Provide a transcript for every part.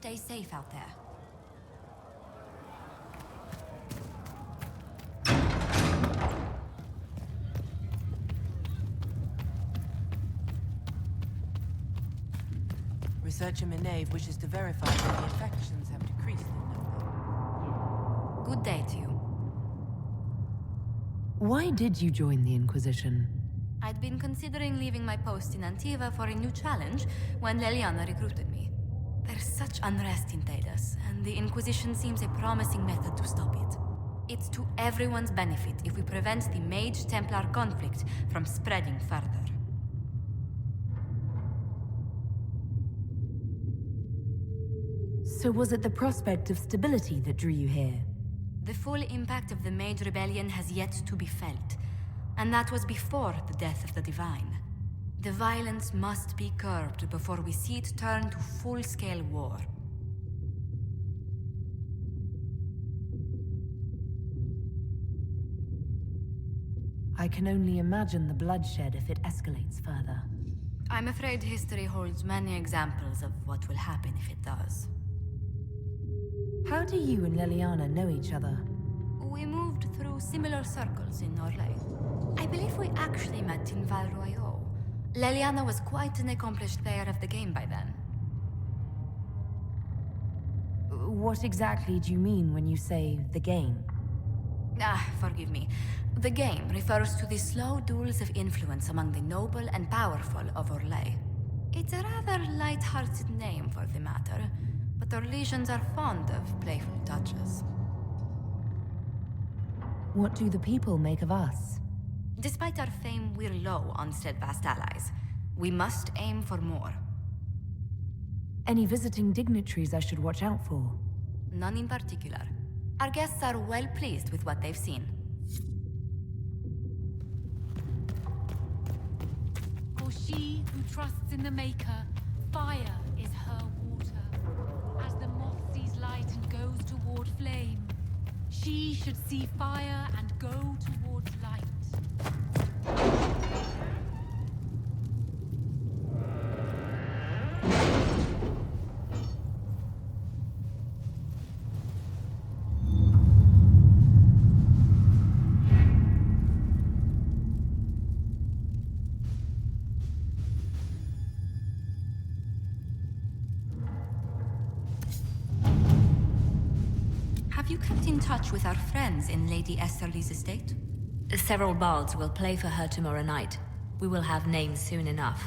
stay safe out there. Researcher Minave wishes to verify that the infections have decreased in number. Good day to you. Why did you join the Inquisition? I'd been considering leaving my post in Antiva for a new challenge when Leliana recruited me. There's such unrest in Thedas, and the Inquisition seems a promising method to stop it. It's to everyone's benefit if we prevent the Mage-Templar conflict from spreading further. So was it the prospect of stability that drew you here? The full impact of the Mage Rebellion has yet to be felt, and that was before the death of the Divine. The violence must be curbed before we see it turn to full-scale war. I can only imagine the bloodshed if it escalates further. I'm afraid history holds many examples of what will happen if it does. How do you and Leliana know each other? We moved through similar circles in Norlay. I believe we actually met in Val Royeaux. Leliana was quite an accomplished player of the game by then. What exactly do you mean when you say the game? Forgive me. The game refers to the slow duels of influence among the noble and powerful of Orlais. It's a rather light-hearted name for the matter, but Orlesians are fond of playful touches. What do the people make of us? Despite our fame, we're low on steadfast allies. We must aim for more. Any visiting dignitaries I should watch out for? None in particular. Our guests are well pleased with what they've seen. For she who trusts in the Maker, fire is her water. As the moth sees light and goes toward flame, she should see fire and go towards light. Have you kept in touch with our friends in Lady Esterly's estate? Several bards will play for her tomorrow night. We will have names soon enough.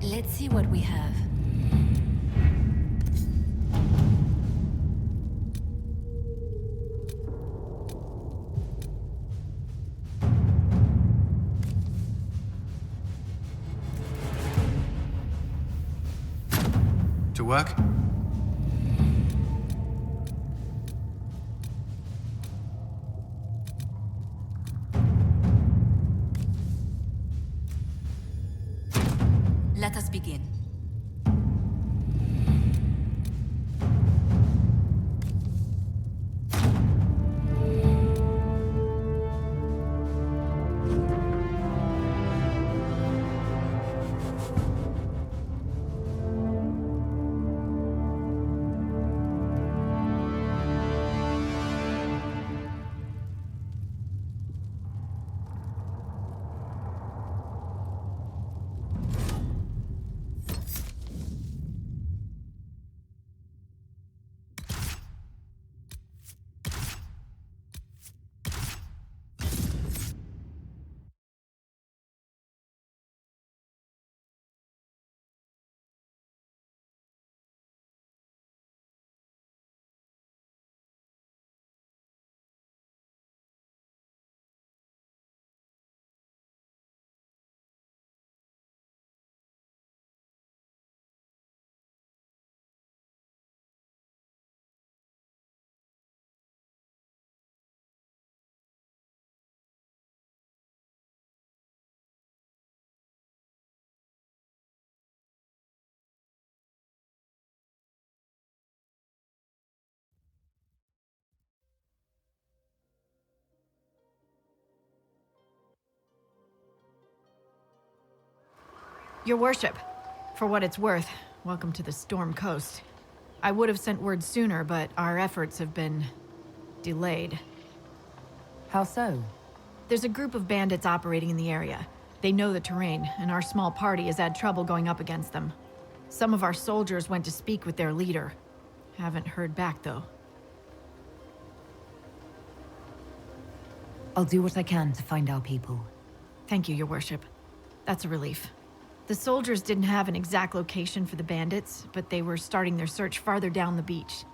Let's see what we have. To work? Let us begin. Your worship, for what it's worth, welcome to the Storm Coast. I would have sent word sooner, but our efforts have been delayed. How so? There's a group of bandits operating in the area. They know the terrain, and our small party has had trouble going up against them. Some of our soldiers went to speak with their leader. Haven't heard back, though. I'll do what I can to find our people. Thank you, Your Worship. That's a relief. The soldiers didn't have an exact location for the bandits, but they were starting their search farther down the beach.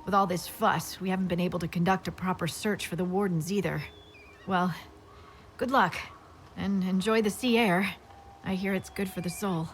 With all this fuss, we haven't been able to conduct a proper search for the wardens either. Well, good luck, and enjoy the sea air. I hear it's good for the soul.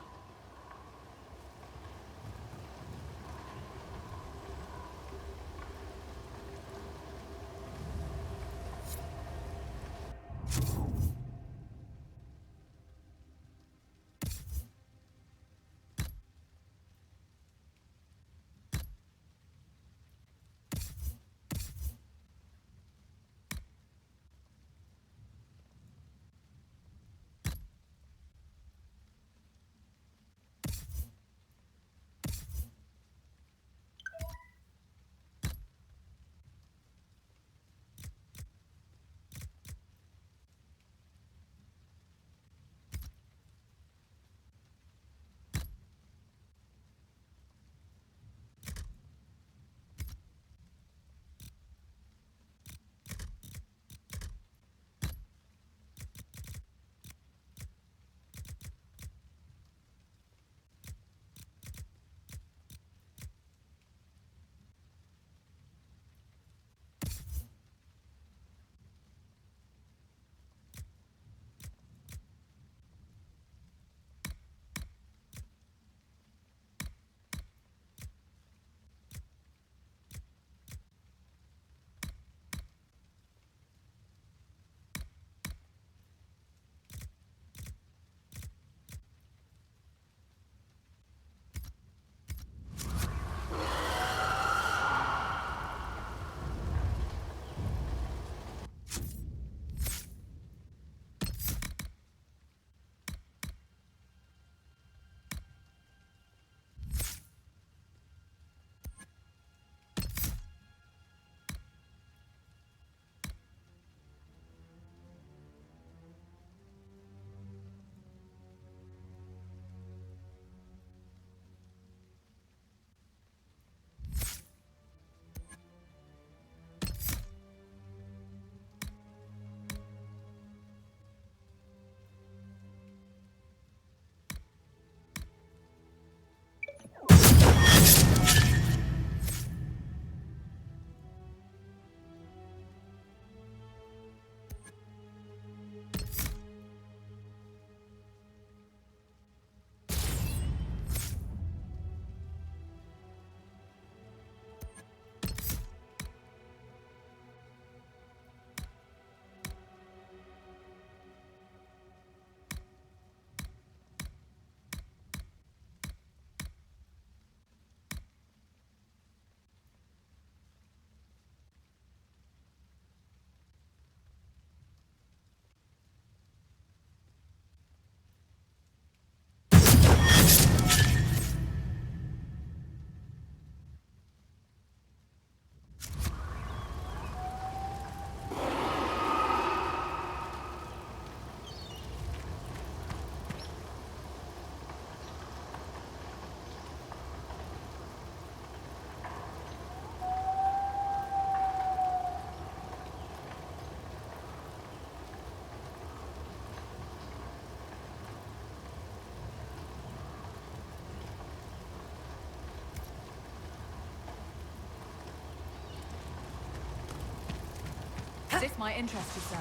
This might interest you, sir.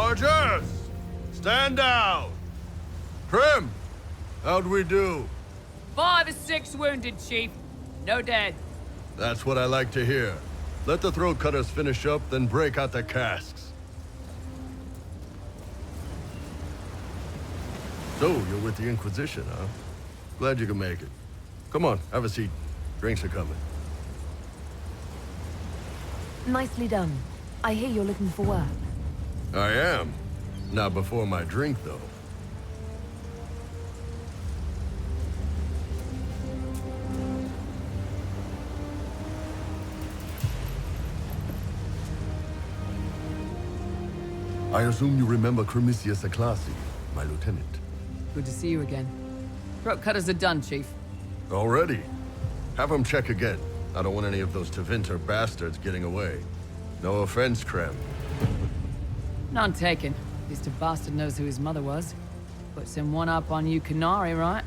Chargers! Stand down! Prim! How'd we do? 5 or 6 wounded, Chief. No dead. That's what I like to hear. Let the throat cutters finish up, then break out the casks. So, you're with the Inquisition, huh? Glad you can make it. Come on, have a seat. Drinks are coming. Nicely done. I hear you're looking for work. I am. Not before my drink, though. I assume you remember Cremisius Aclassi, my lieutenant. Good to see you again. Throat cutters are done, Chief. Already? Have him check again. I don't want any of those Tevinter bastards getting away. No offense, Krem. None taken. At least a bastard knows who his mother was. Puts him one up on you Canary, right?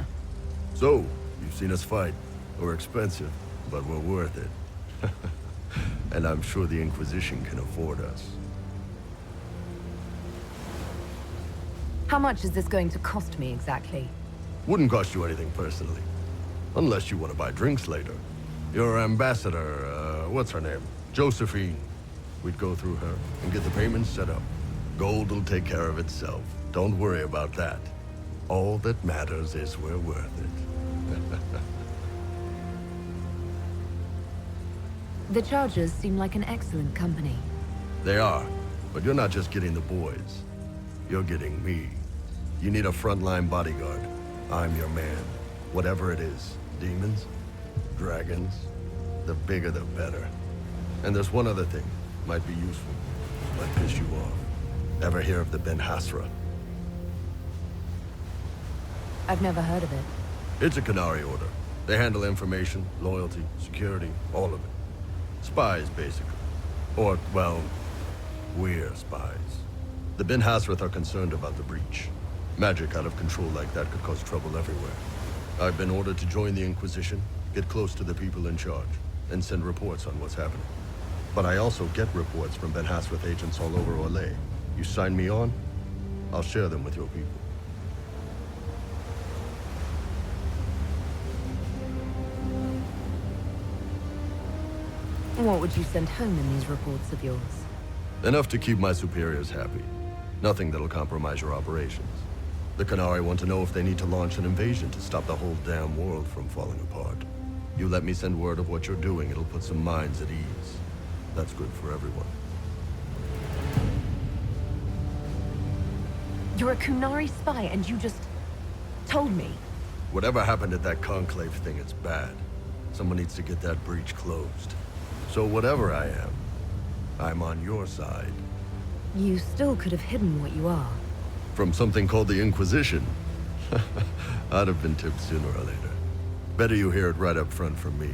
So, you've seen us fight. We're expensive, but we're worth it. And I'm sure the Inquisition can afford us. How much is this going to cost me exactly? Wouldn't cost you anything personally. Unless you want to buy drinks later. Your ambassador, what's her name? Josephine. We'd go through her and get the payments set up. Gold will take care of itself. Don't worry about that. All that matters is we're worth it. The Chargers seem like an excellent company. They are, but you're not just getting the boys. You're getting me. You need a frontline bodyguard. I'm your man. Whatever it is. Demons? Dragons? The bigger the better. And there's one other thing. Might be useful. Might piss you off. Ever hear of the Ben Hasra? I've never heard of it. It's a Canary order. They handle information, loyalty, security, all of it. Spies, basically. Or, well, we're spies. The Ben Hasrath are concerned about the breach. Magic out of control like that could cause trouble everywhere. I've been ordered to join the Inquisition, get close to the people in charge, and send reports on what's happening. But I also get reports from Ben Hasrath agents all over Orlais. You sign me on, I'll share them with your people. What would you send home in these reports of yours? Enough to keep my superiors happy. Nothing that'll compromise your operations. The Canary want to know if they need to launch an invasion to stop the whole damn world from falling apart. You let me send word of what you're doing, it'll put some minds at ease. That's good for everyone. You're a Kunari spy and you just told me. Whatever happened at that conclave thing, it's bad. Someone needs to get that breach closed. So whatever I am, I'm on your side. You still could have hidden what you are. From something called the Inquisition. I'd have been tipped sooner or later. Better you hear it right up front from me.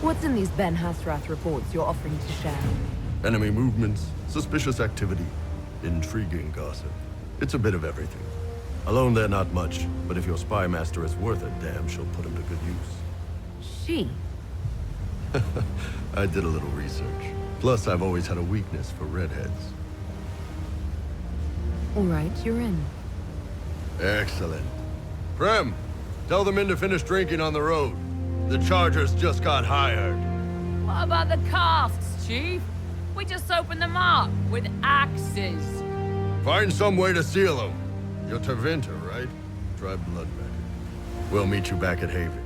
What's in these Ben Hasrath reports you're offering to share? Enemy movements, suspicious activity, intriguing gossip. It's a bit of everything. Alone they're not much, but if your spy master is worth a damn, she'll put him to good use. She? I did a little research. Plus, I've always had a weakness for redheads. All right, you're in. Excellent. Prem, tell the men to finish drinking on the road. The Chargers just got hired. What about the casks, Chief? We just opened them up with axes. Find some way to seal them. You're Tevinter, right? Try blood magic. We'll meet you back at Haven.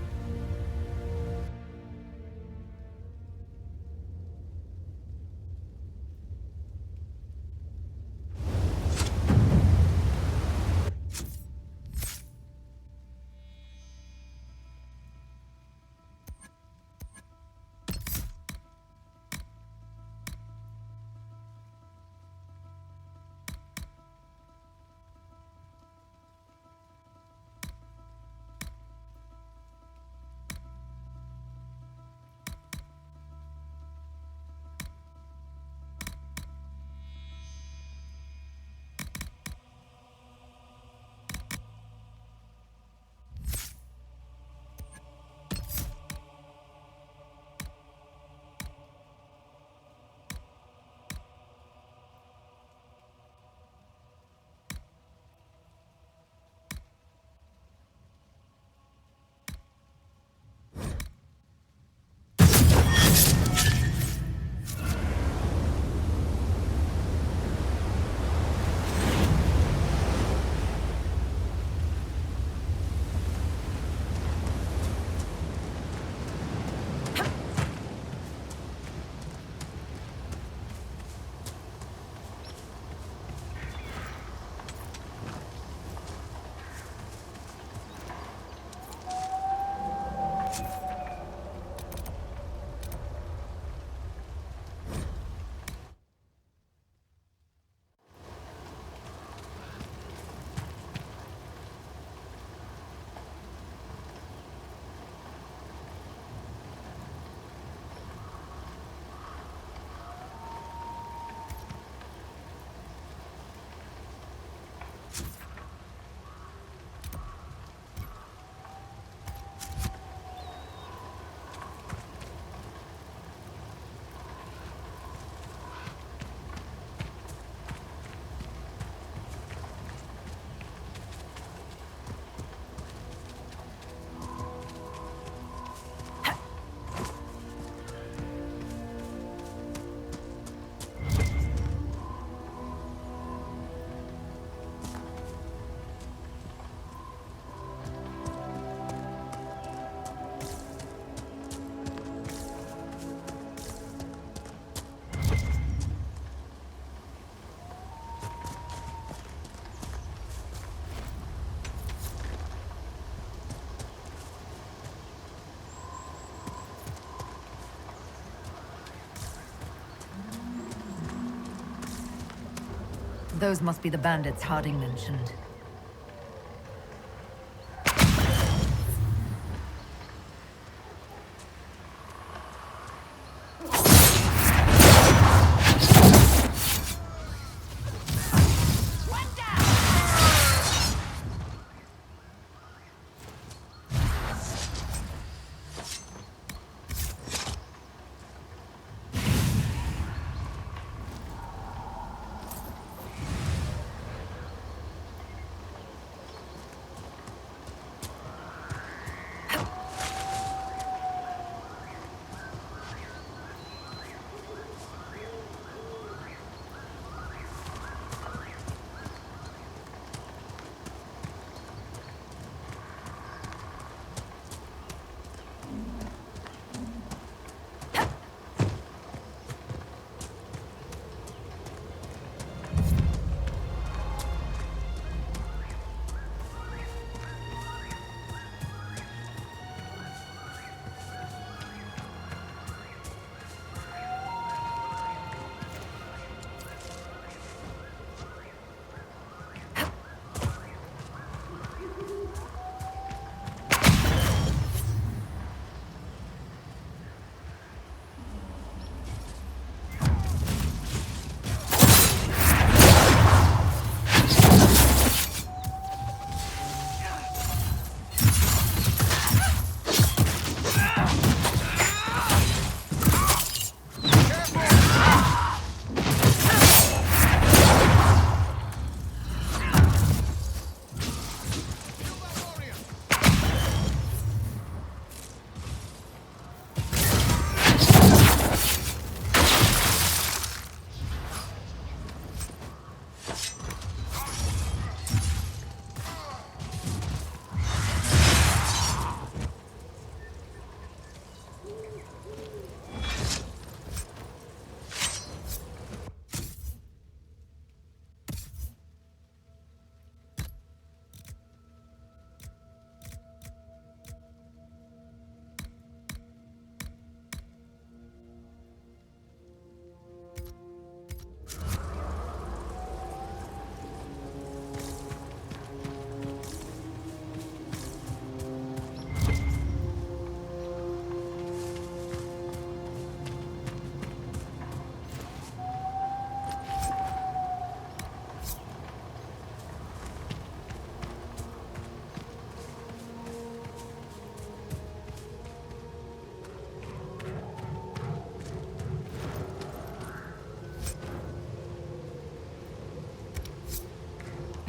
Those must be the bandits Harding mentioned.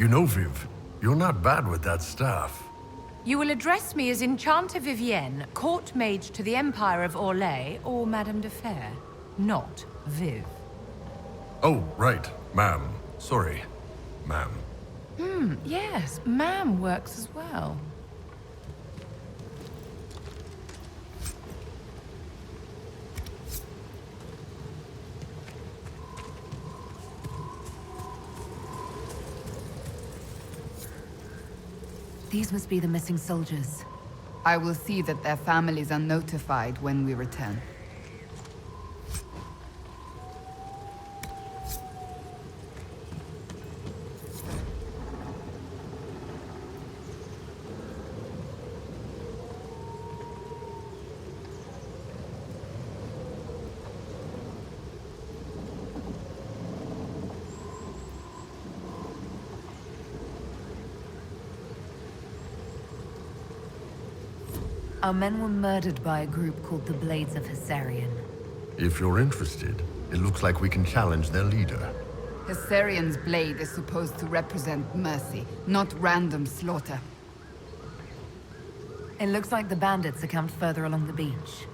You know, Viv, you're not bad with that staff. You will address me as Enchanter Vivienne, Court Mage to the Empire of Orlais, or Madame de Fer, not Viv. Oh, right, ma'am. Sorry, ma'am. Yes, ma'am works as well. These must be the missing soldiers. I will see that their families are notified when we return. Our men were murdered by a group called the Blades of Hessarian. If you're interested, it looks like we can challenge their leader. Hessarian's blade is supposed to represent mercy, not random slaughter. It looks like the bandits are camped further along the beach.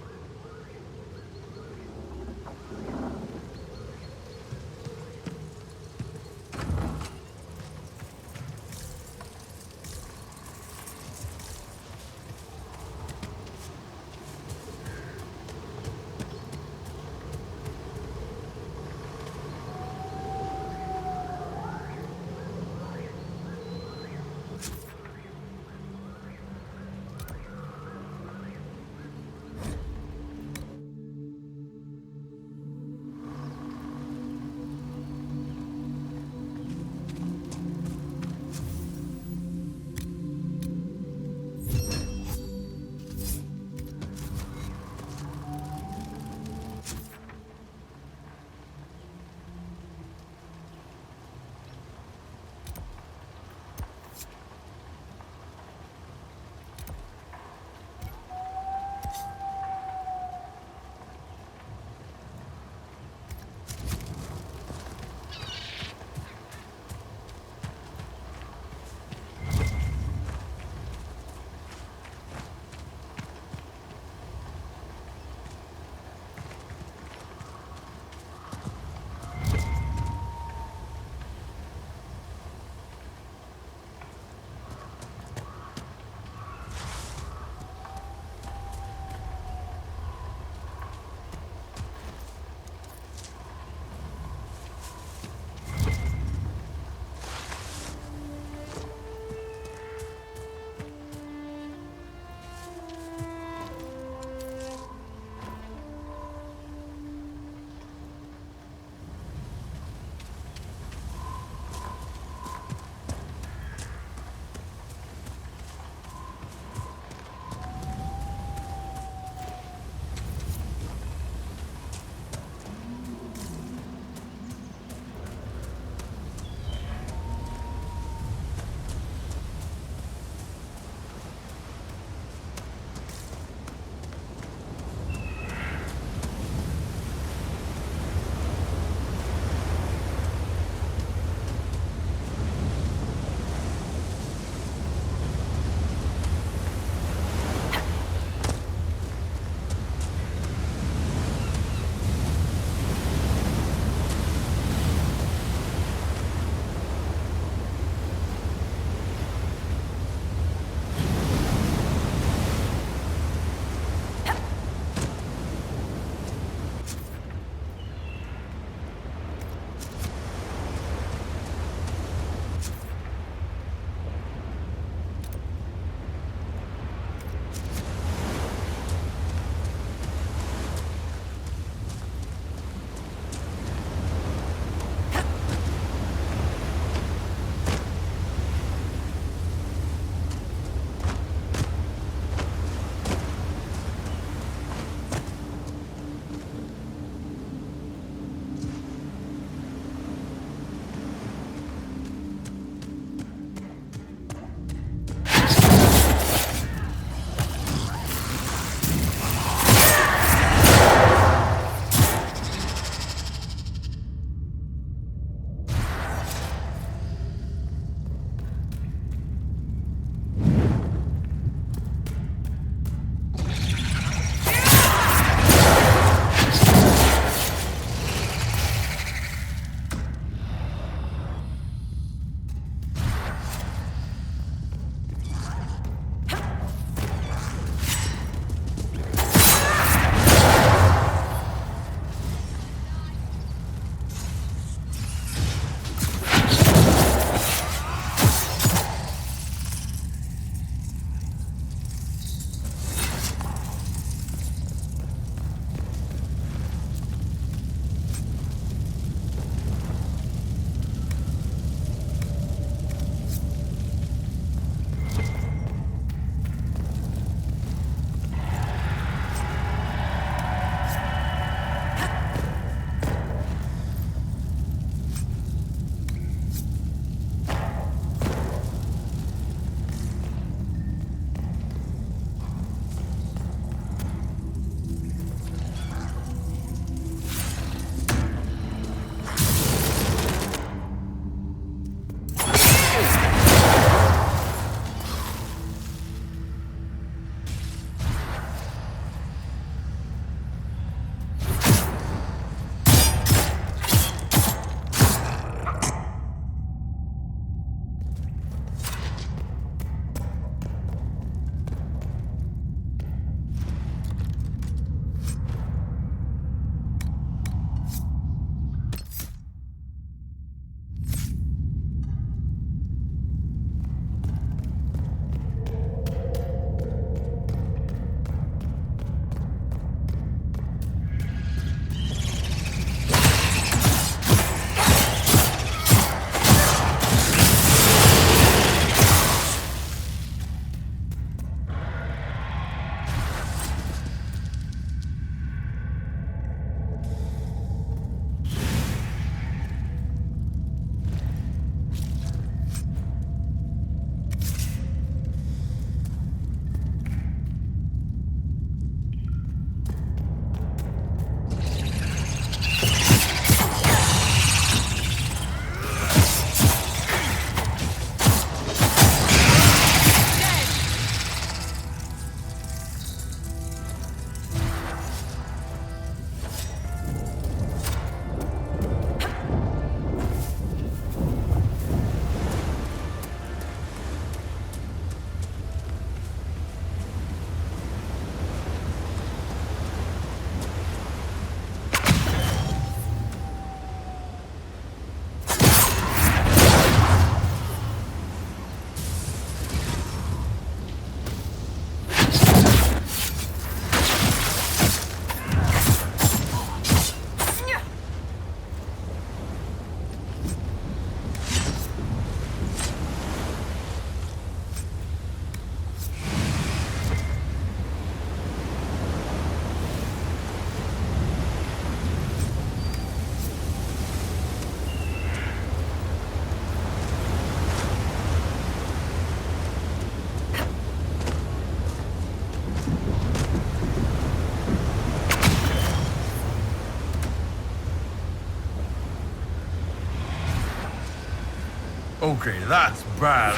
Okay, that's bad.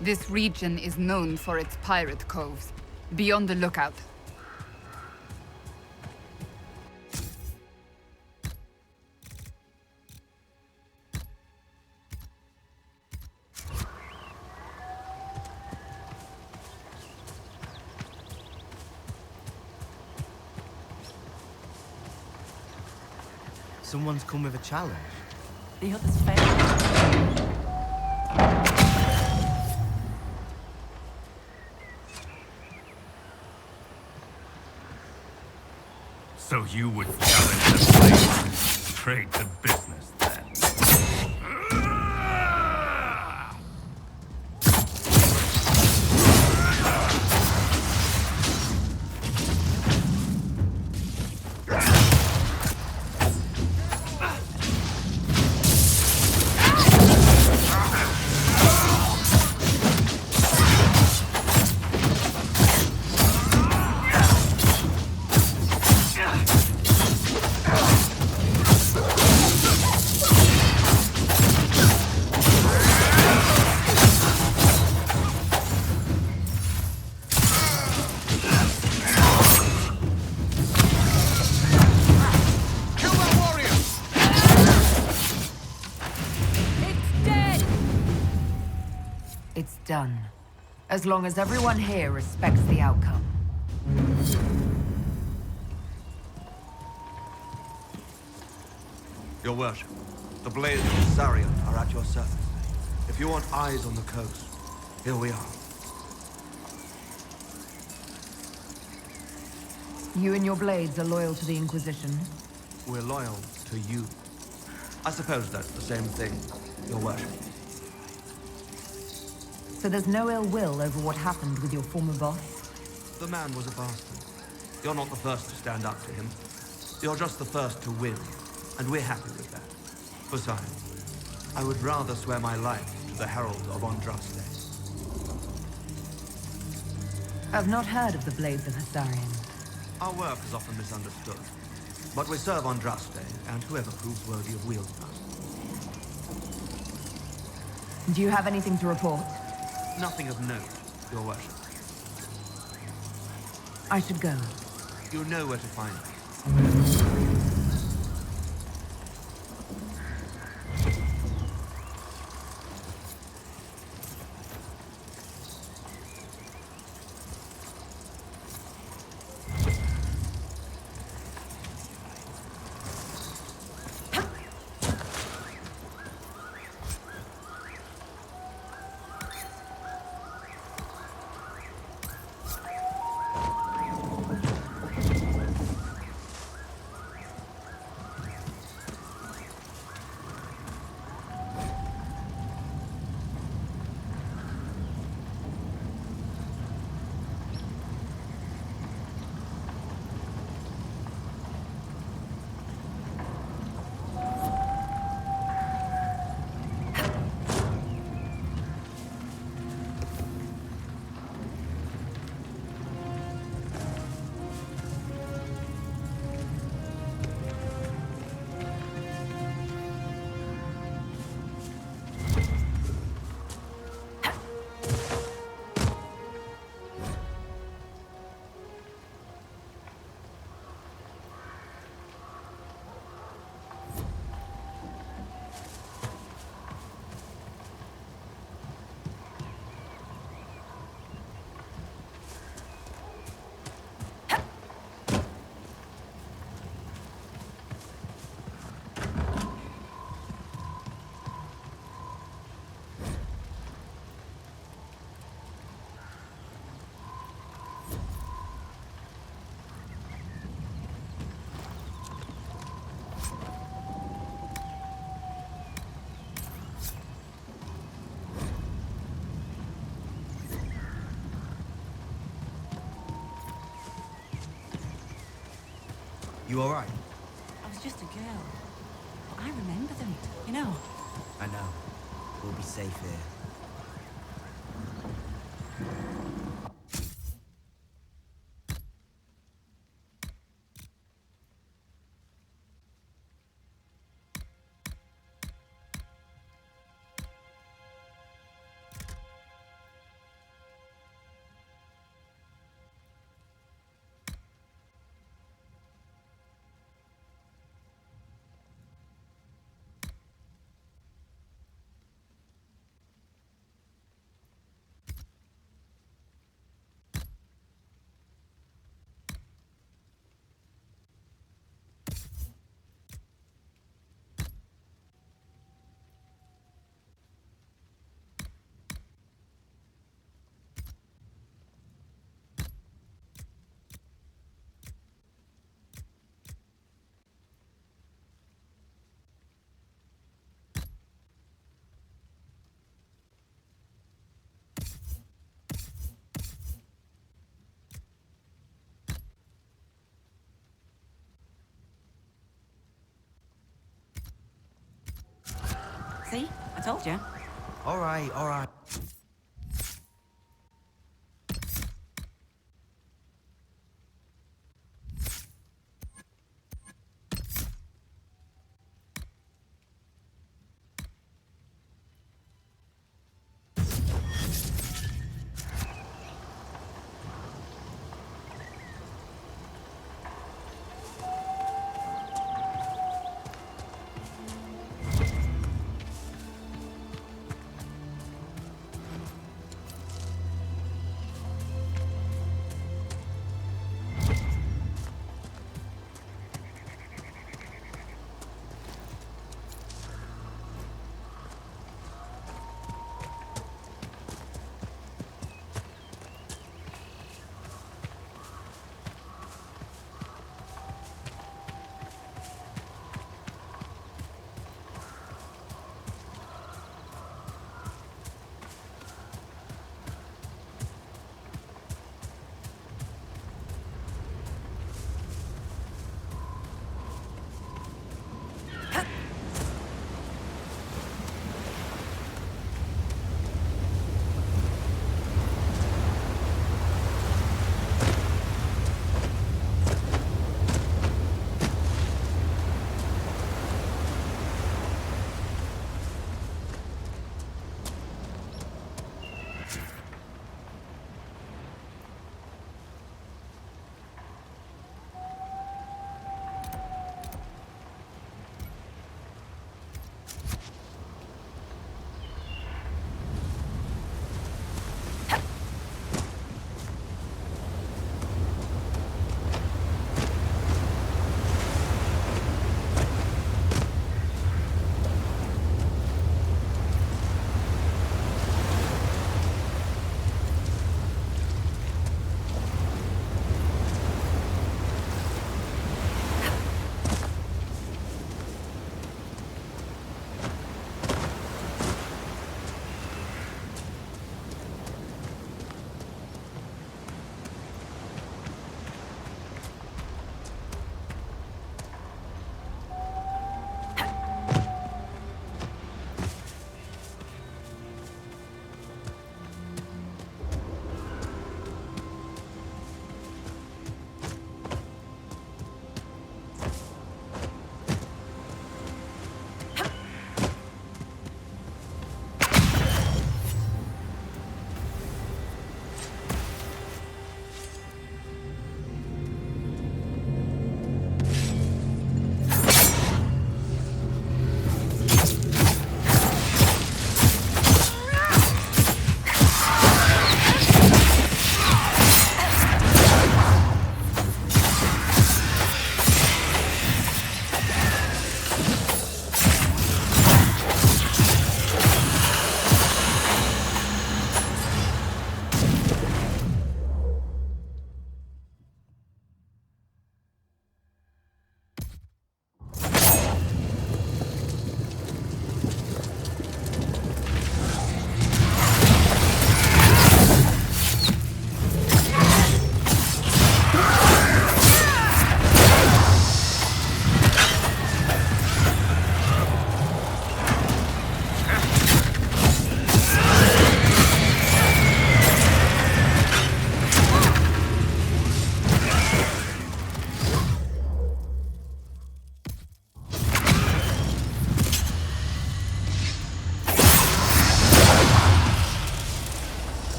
This region is known for its pirate coves. Be on the lookout. Someone's come with a challenge. The others failed. So you would challenge the blade? Straight to business, then. It's done. As long as everyone here respects the outcome. Your worship, the blades of Hessarian are at your service. If you want eyes on the coast, here we are. You and your blades are loyal to the Inquisition? We're loyal to you. I suppose that's the same thing, your worship. So there's no ill will over what happened with your former boss? The man was a bastard. You're not the first to stand up to him. You're just the first to win, and we're happy with that. Besides, I would rather swear my life to the Herald of Andraste. I've not heard of the Blades of Hessarian. Our work is often misunderstood, but we serve Andraste and whoever proves worthy of wielding us. Do you have anything to report? Nothing of note, your worship. I should go. You know where to find me. You alright? I was just a girl. But I remember them, you know. I know. We'll be safe here. See? I told you. Alright, alright.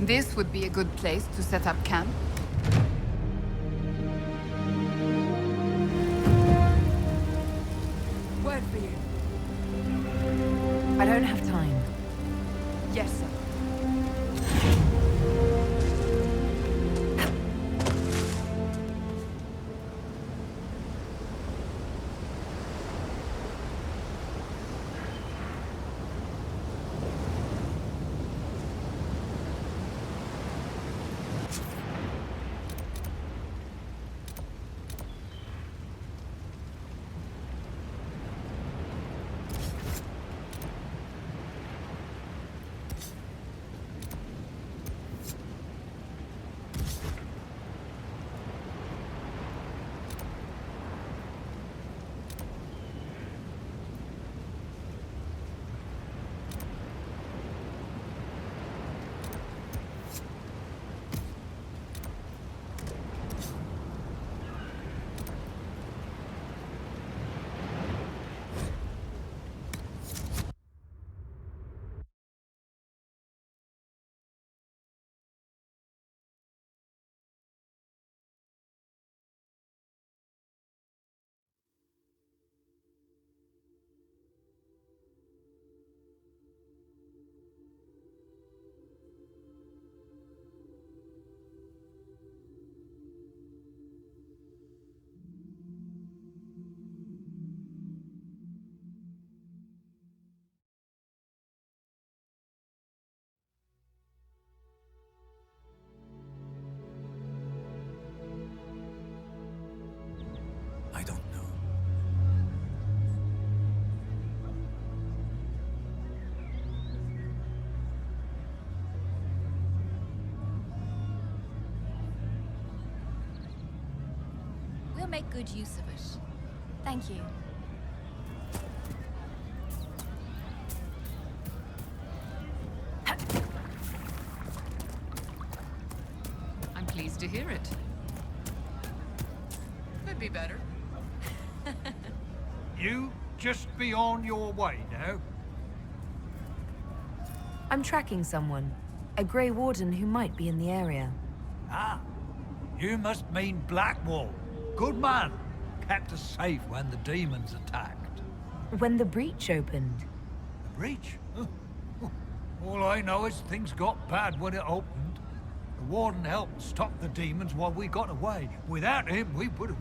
This would be a good place to set up camp. Word for you. I don't have time. Yes, sir. I don't know. We'll make good use of it. Thank you. I'm pleased to hear it. Could be better. You just be on your way now. I'm tracking someone. A Grey Warden who might be in the area. Ah, you must mean Blackwall. Good man. Kept us safe when the demons attacked. When the breach opened. The breach? Huh. All I know is things got bad when it opened. The Warden helped stop the demons while we got away. Without him, we would have...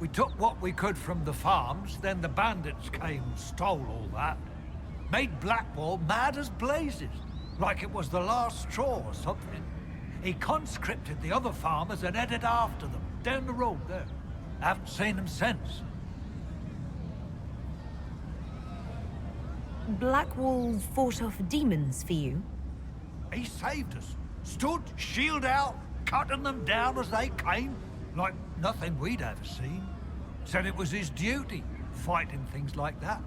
We took what we could from the farms, then the bandits came and stole all that. Made Blackwall mad as blazes, like it was the last straw or something. He conscripted the other farmers and headed after them, down the road there. Haven't seen him since. Blackwall fought off demons for you? He saved us. Stood, shield out, cutting them down as they came, like nothing we'd ever seen. Said it was his duty, fighting things like that.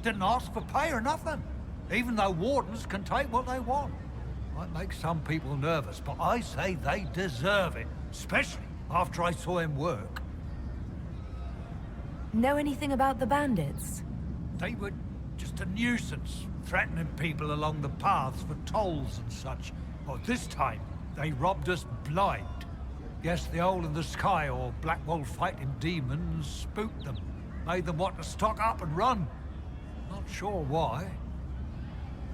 Didn't ask for pay or nothing, even though wardens can take what they want. Might make some people nervous, but I say they deserve it, especially after I saw him work. Know anything about the bandits? They were just a nuisance, threatening people along the paths for tolls and such. But this time, they robbed us blind. Guess the hole in the sky or Blackwall fighting demons spooked them. Made them want to stock up and run. Not sure why.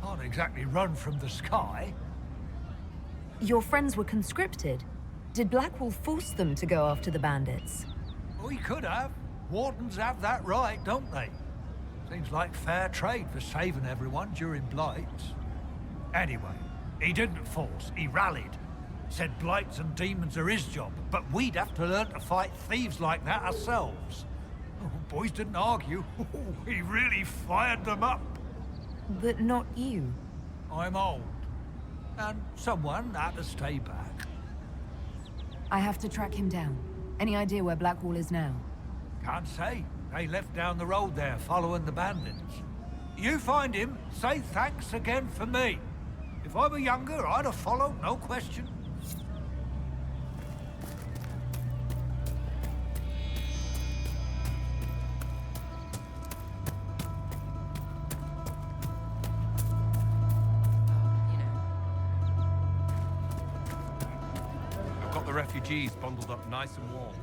Can't exactly run from the sky. Your friends were conscripted. Did Blackwall force them to go after the bandits? We could have. Wardens have that right, don't they? Seems like fair trade for saving everyone during blights. Anyway, he didn't force, he rallied. Said blights and demons are his job, but we'd have to learn to fight thieves like that ourselves. Oh, boys didn't argue. He really fired them up. But not you. I'm old. And someone had to stay back. I have to track him down. Any idea where Blackwall is now? Can't say. They left down the road there, following the bandits. You find him, say thanks again for me. If I were younger, I'd have followed, no question. refugees bundled up nice and warm.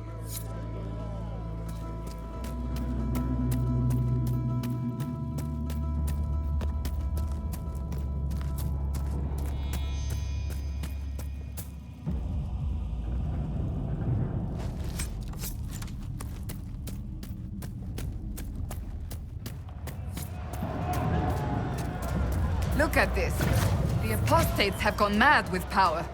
Look at this. The apostates have gone mad with power.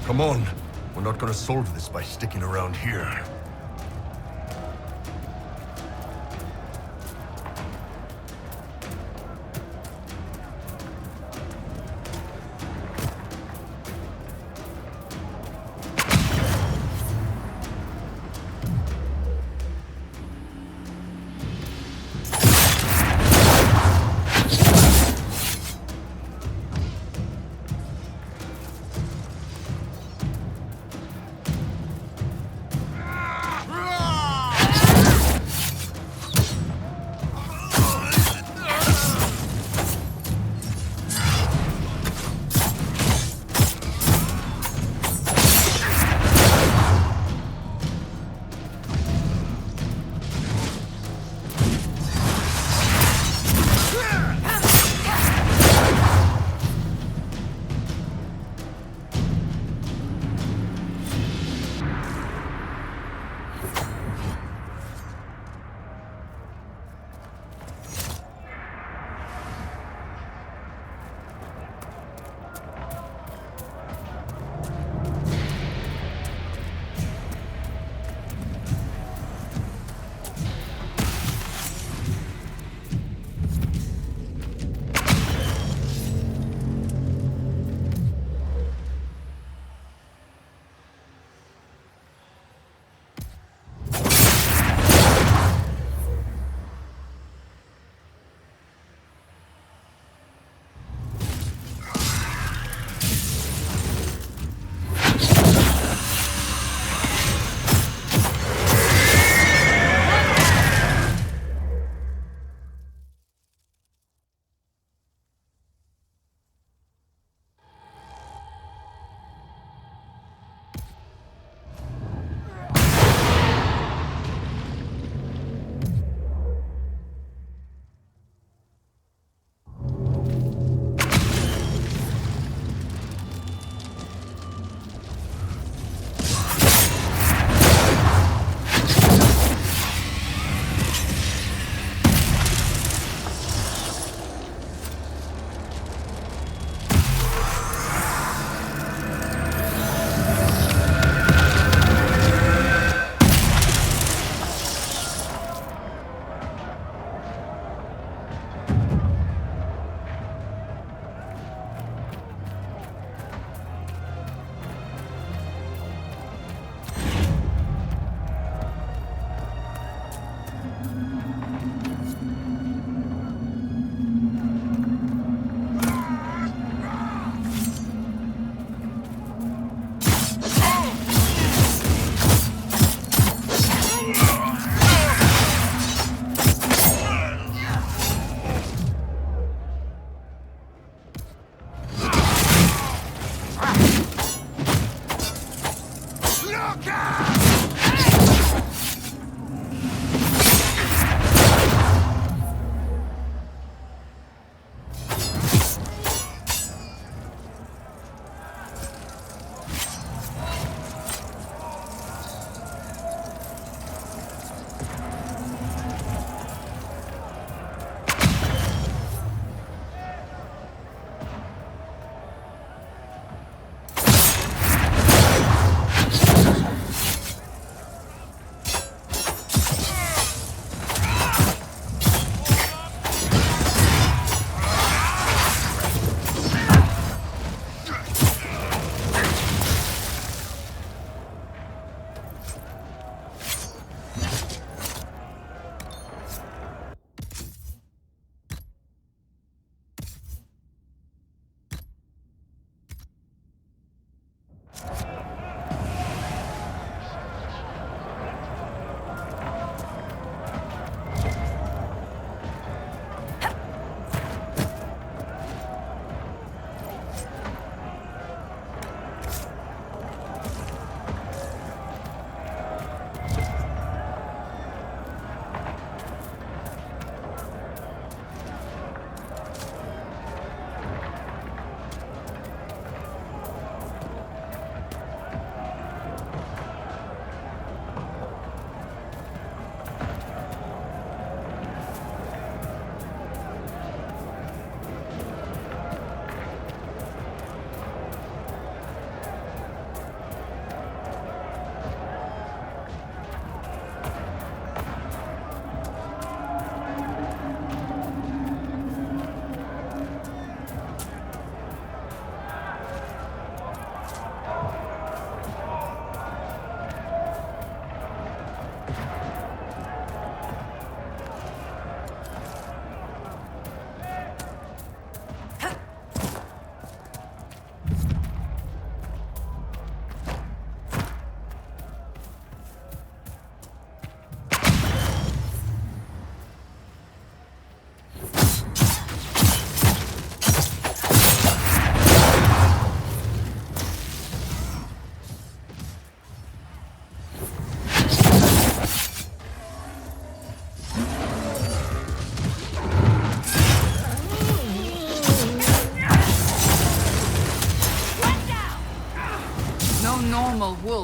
Come on. We're not gonna solve this by sticking around here.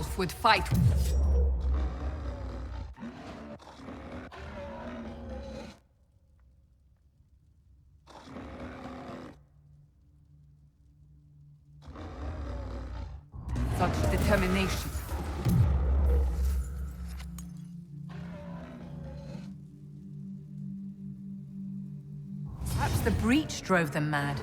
wolf would fight. Such determination. Perhaps the breach drove them mad.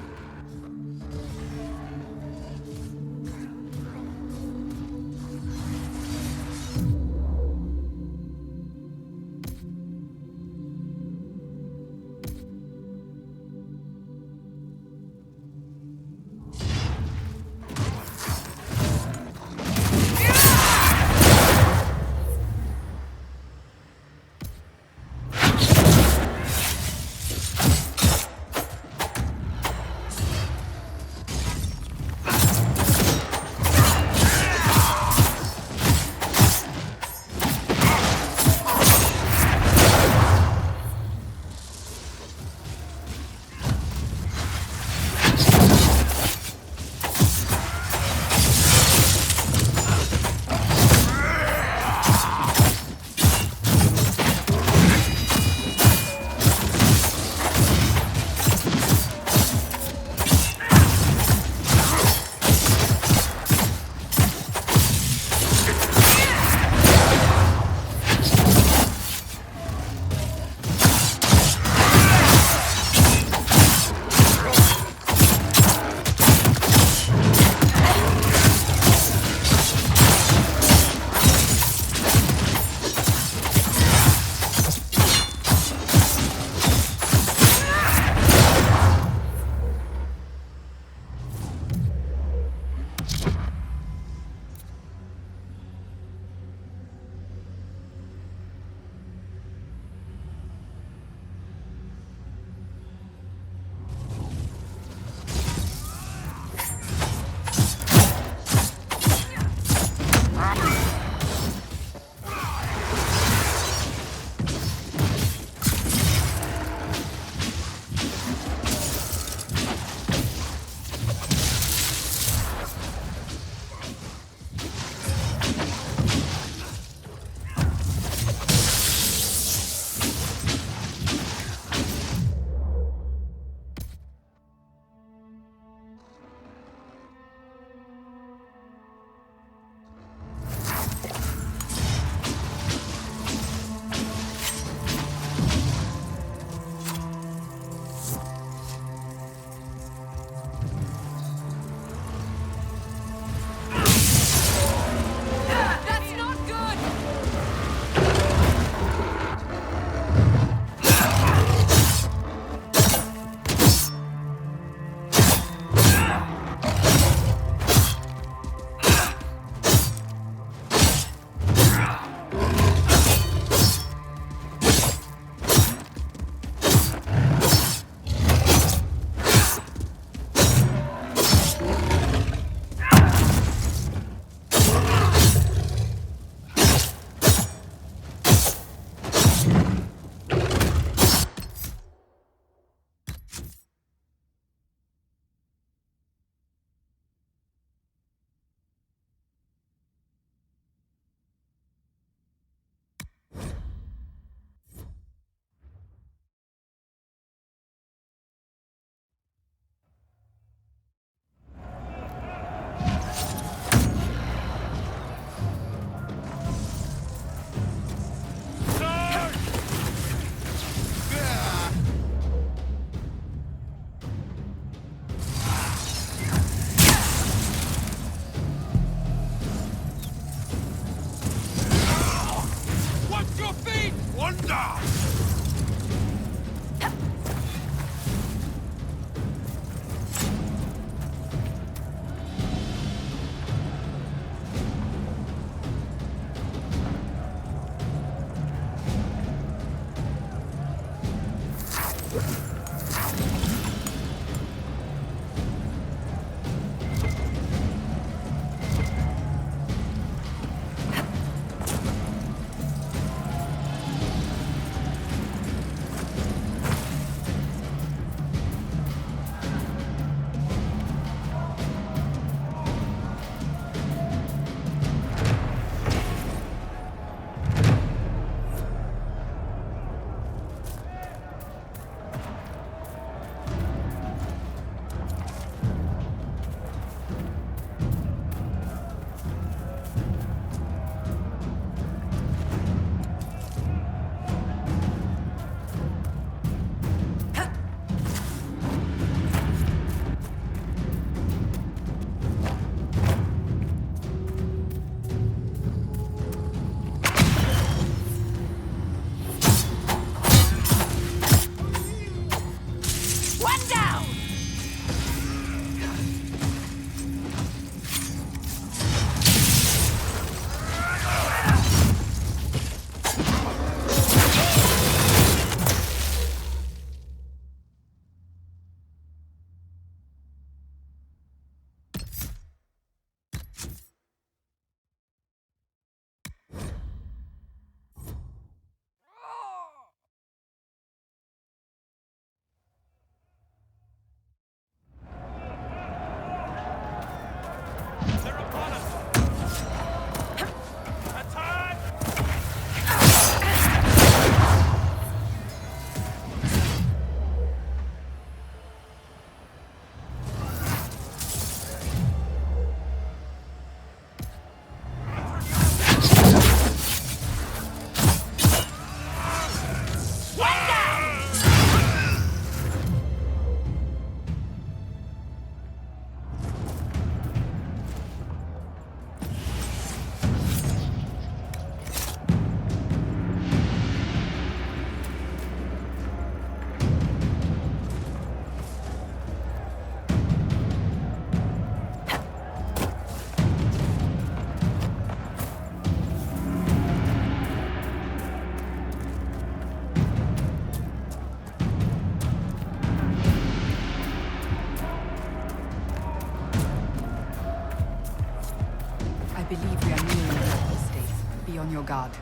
guard.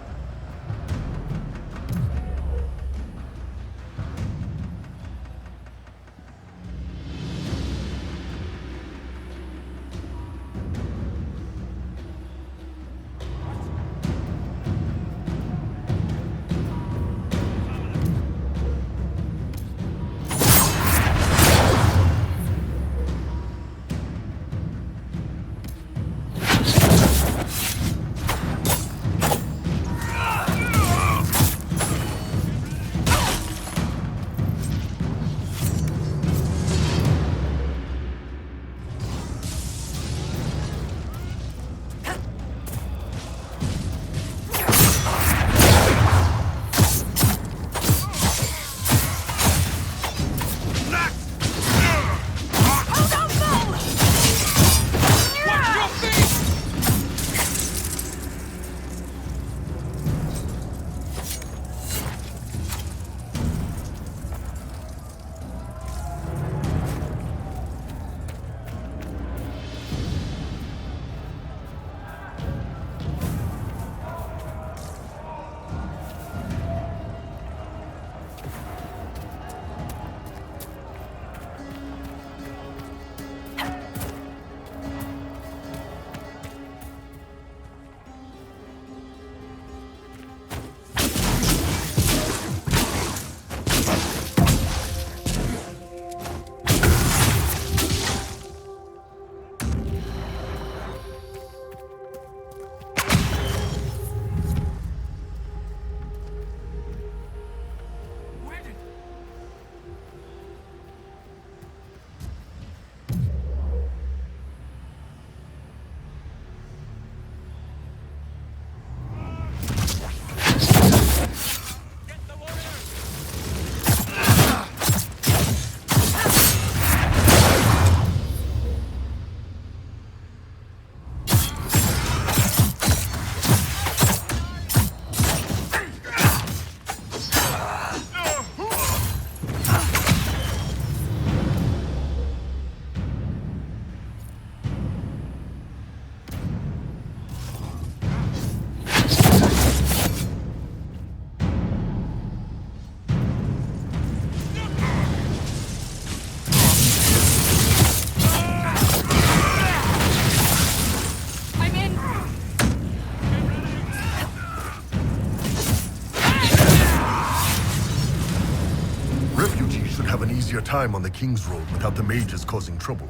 Easier time on the King's Road without the mages causing trouble.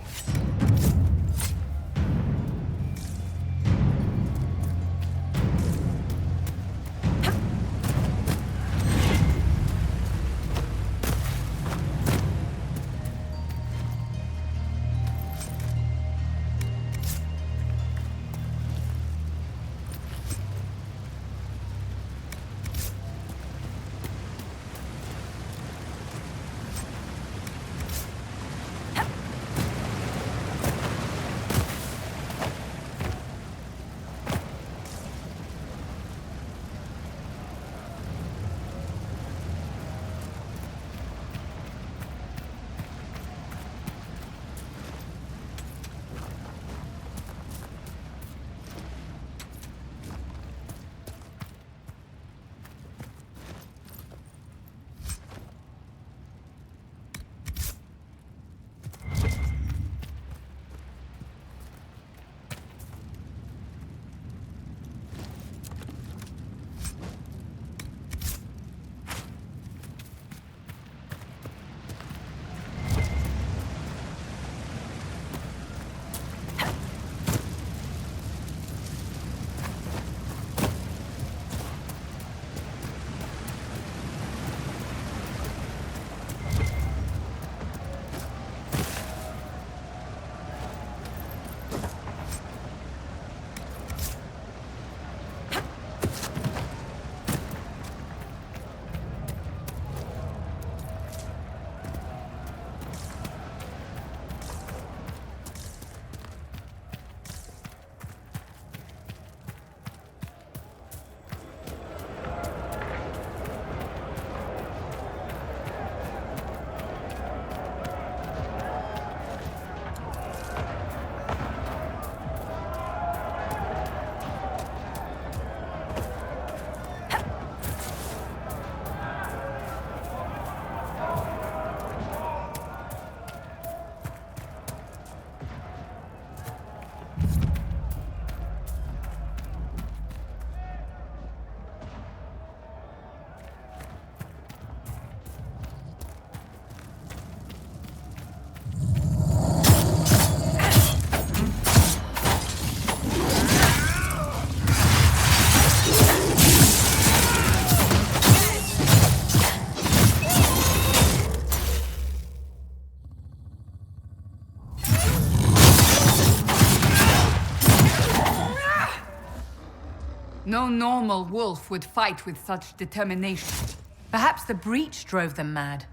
No normal wolf would fight with such determination. Perhaps the breach drove them mad.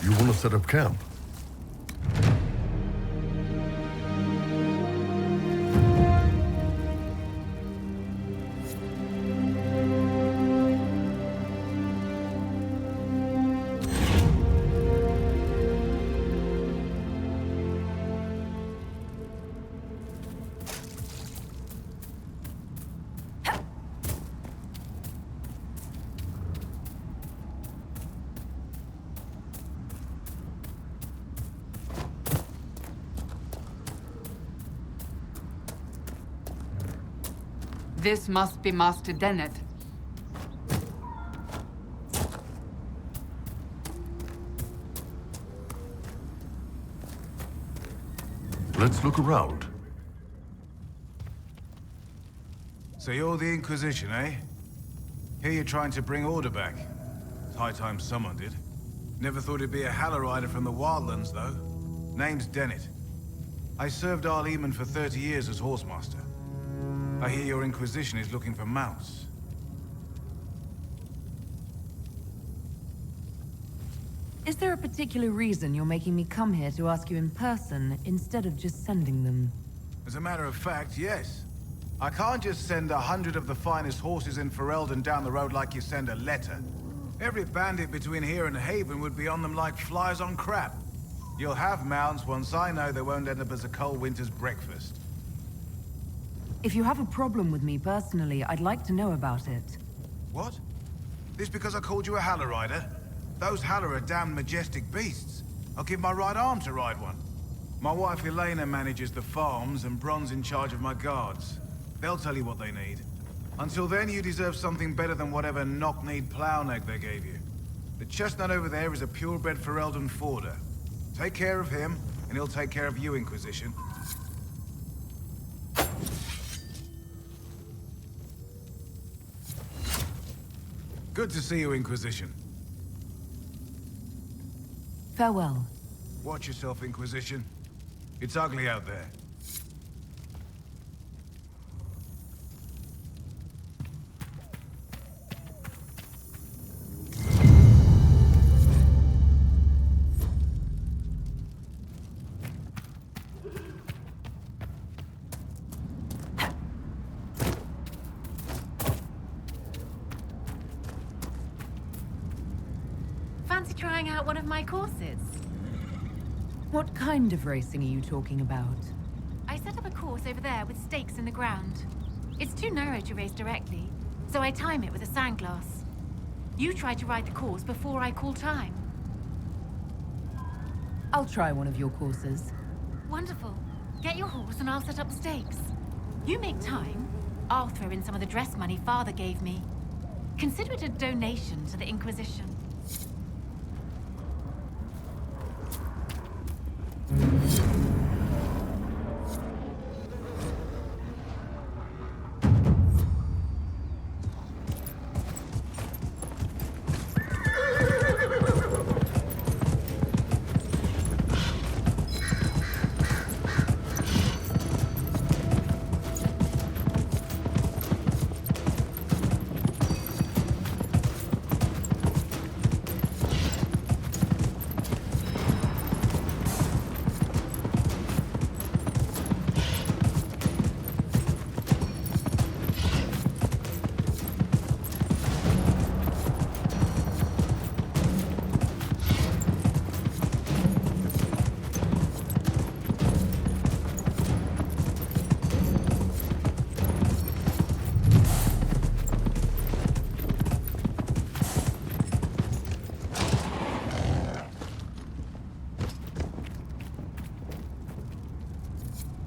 You want to set up camp? This must be Master Dennet. Let's look around. So you're the Inquisition, eh? Here you're trying to bring order back. It's high time someone did. Never thought it'd be a Hessarian from the Wildlands, though. Name's Dennet. I served Arleman for 30 years as horsemaster. I hear your Inquisition is looking for mounts. Is there a particular reason you're making me come here to ask you in person, instead of just sending them? As a matter of fact, yes. I can't just send 100 of the finest horses in Ferelden down the road like you send a letter. Every bandit between here and Haven would be on them like flies on crap. You'll have mounts once I know they won't end up as a cold winter's breakfast. If you have a problem with me personally, I'd like to know about it. What? This because I called you a Hessarian? Those Haller are damn majestic beasts. I'll give my right arm to ride one. My wife Elena manages the farms and Bron's in charge of my guards. They'll tell you what they need. Until then, you deserve something better than whatever knock-kneed plow-neck they gave you. The chestnut over there is a purebred Ferelden forder. Take care of him, and he'll take care of you, Inquisition. Good to see you, Inquisition. Farewell. Watch yourself, Inquisition. It's ugly out there. Fancy trying out one of my courses? What kind of racing are you talking about? I set up a course over there with stakes in the ground. It's too narrow to race directly, so I time it with a sandglass. You try to ride the course before I call time. I'll try one of your courses. Wonderful. Get your horse and I'll set up the stakes. You make time, I'll throw in some of the dress money Father gave me. Consider it a donation to the Inquisition.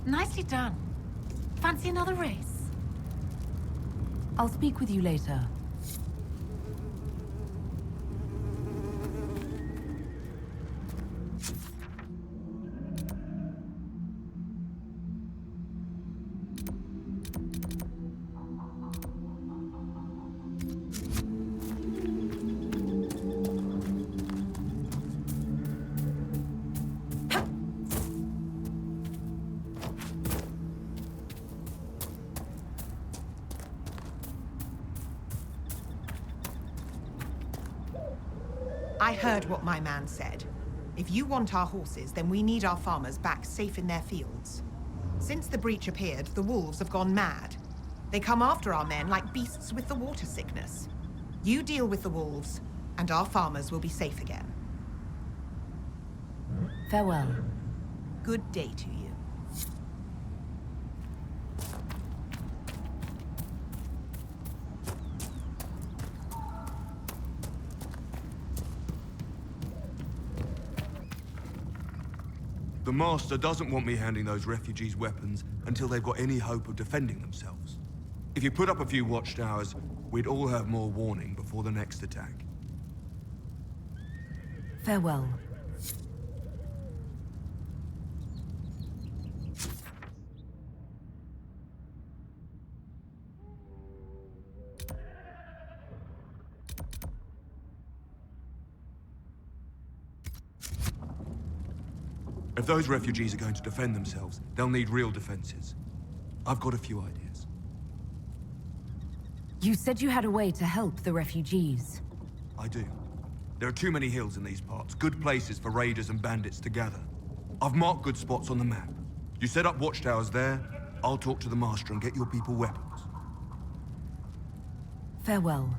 Nicely done. Fancy another race? I'll speak with you later. I heard what my man said. If you want our horses, then we need our farmers back safe in their fields. Since the breach appeared, the wolves have gone mad. They come after our men like beasts with the water sickness. You deal with the wolves, and our farmers will be safe again. Farewell. Good day to you. The Master doesn't want me handing those refugees weapons until they've got any hope of defending themselves. If you put up a few watchtowers, we'd all have more warning before the next attack. Farewell. If those refugees are going to defend themselves, they'll need real defenses. I've got a few ideas. You said you had a way to help the refugees. I do. There are too many hills in these parts, good places for raiders and bandits to gather. I've marked good spots on the map. You set up watchtowers there, I'll talk to the Master and get your people weapons. Farewell.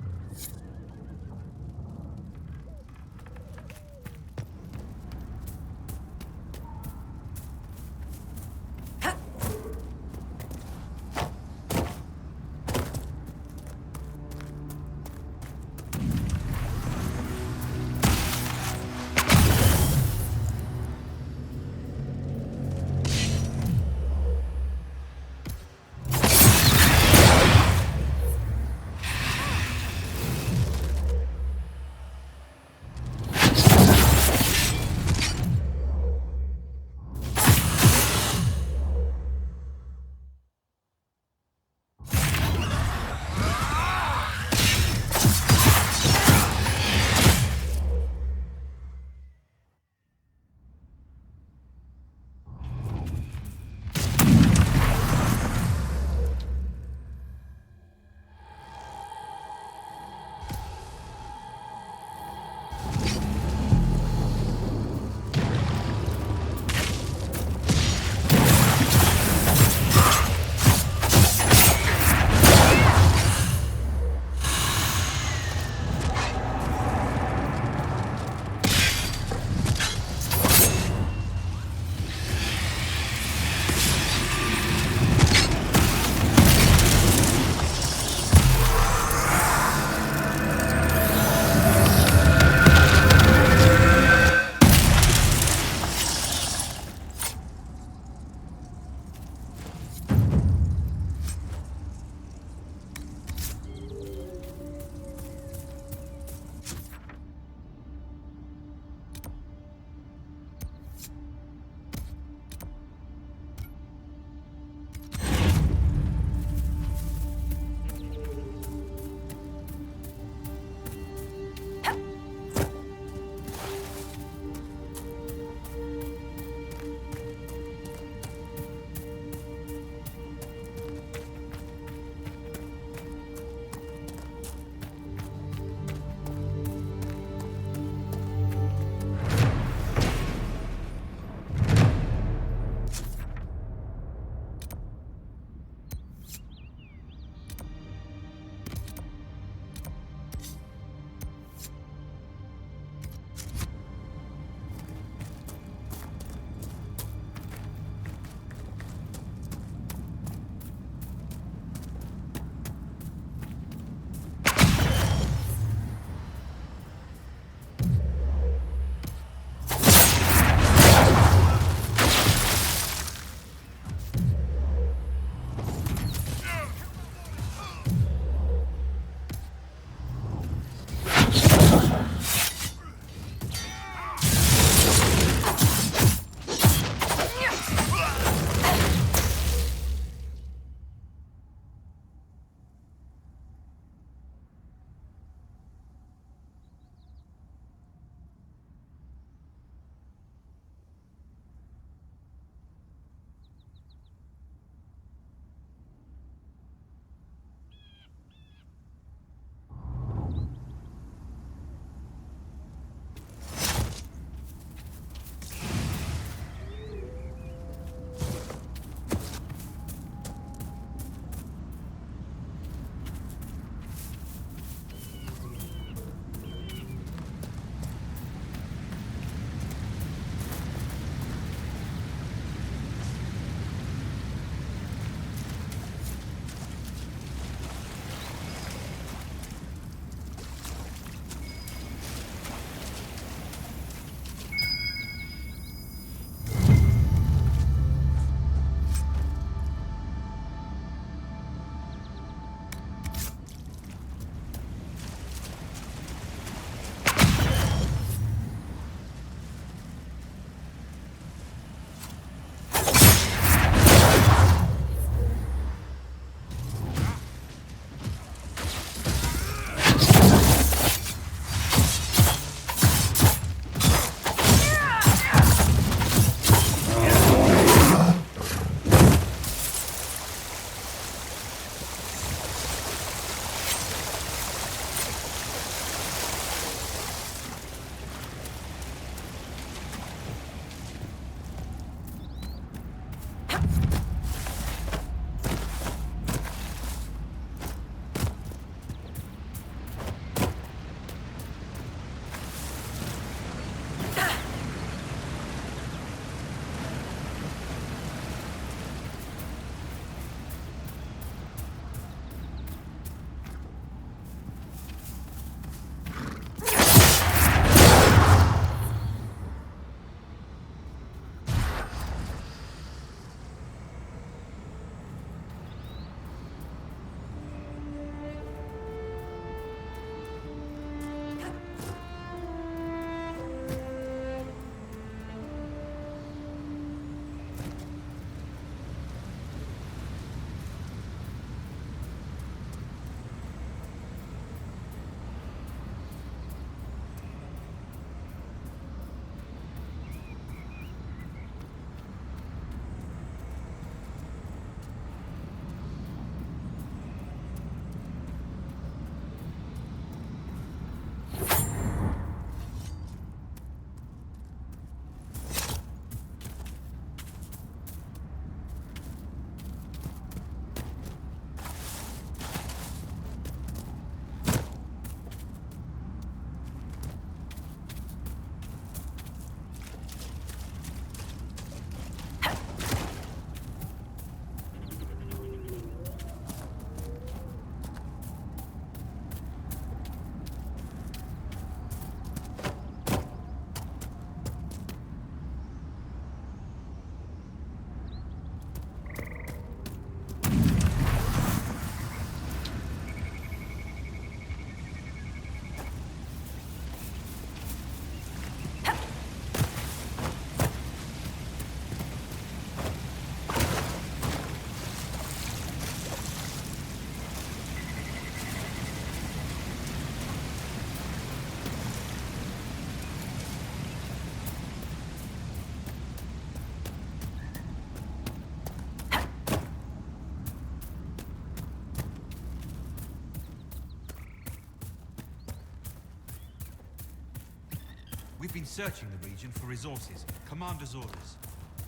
We've been searching the region for resources. Commander's orders.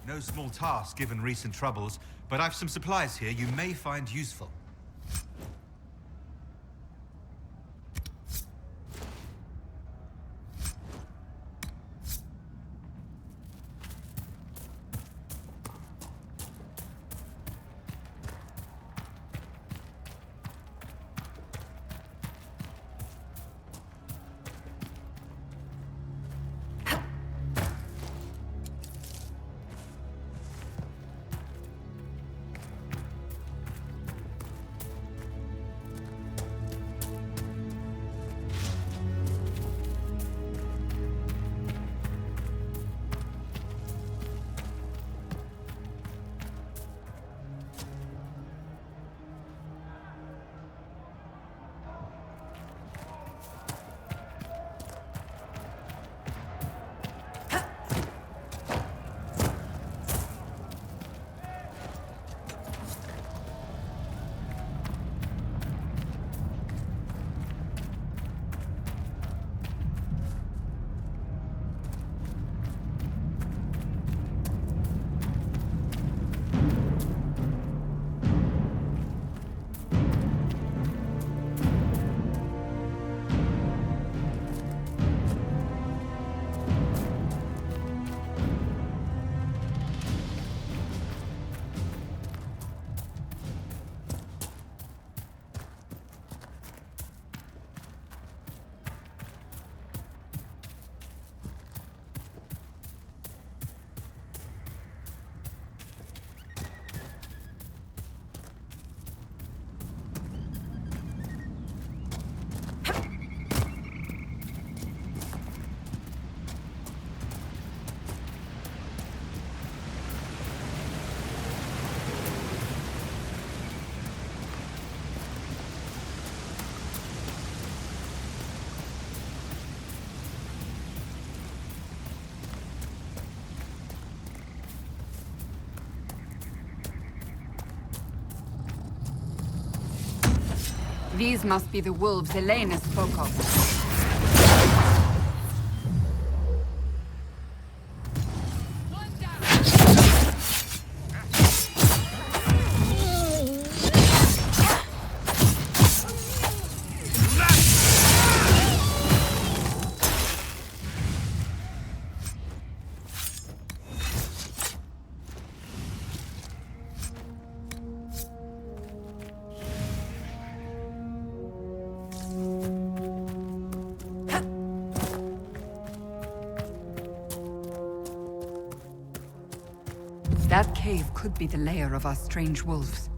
No small task given recent troubles, but I've some supplies here you may find useful. These must be the wolves Elena spoke of. That cave could be the lair of our strange wolves.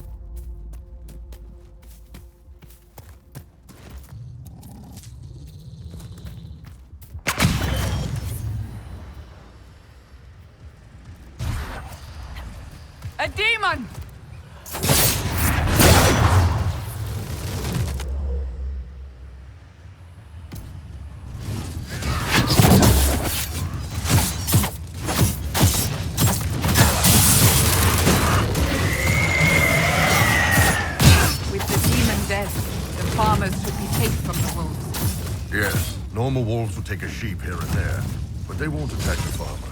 A demon! Yes, normal wolves will take a sheep here and there, but they won't attack the farmers.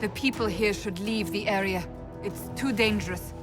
The people here should leave the area. It's too dangerous.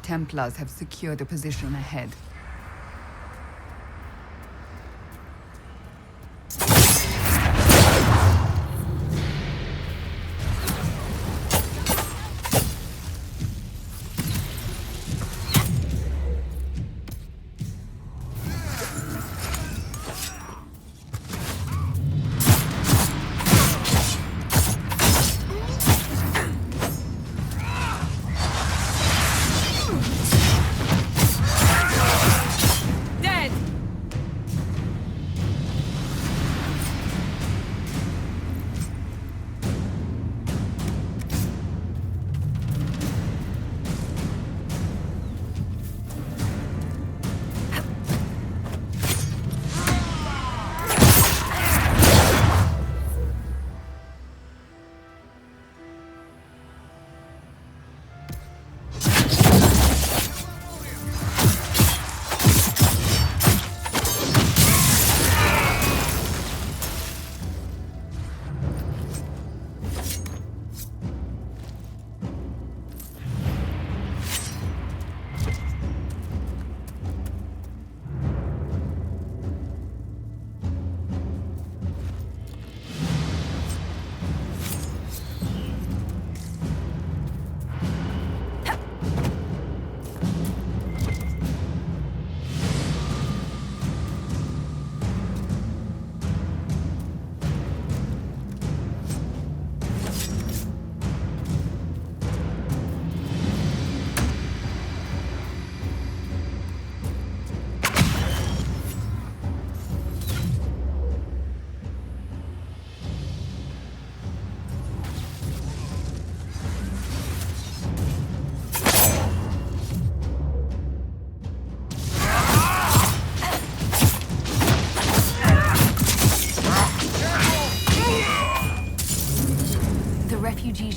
Templars have secured a position ahead.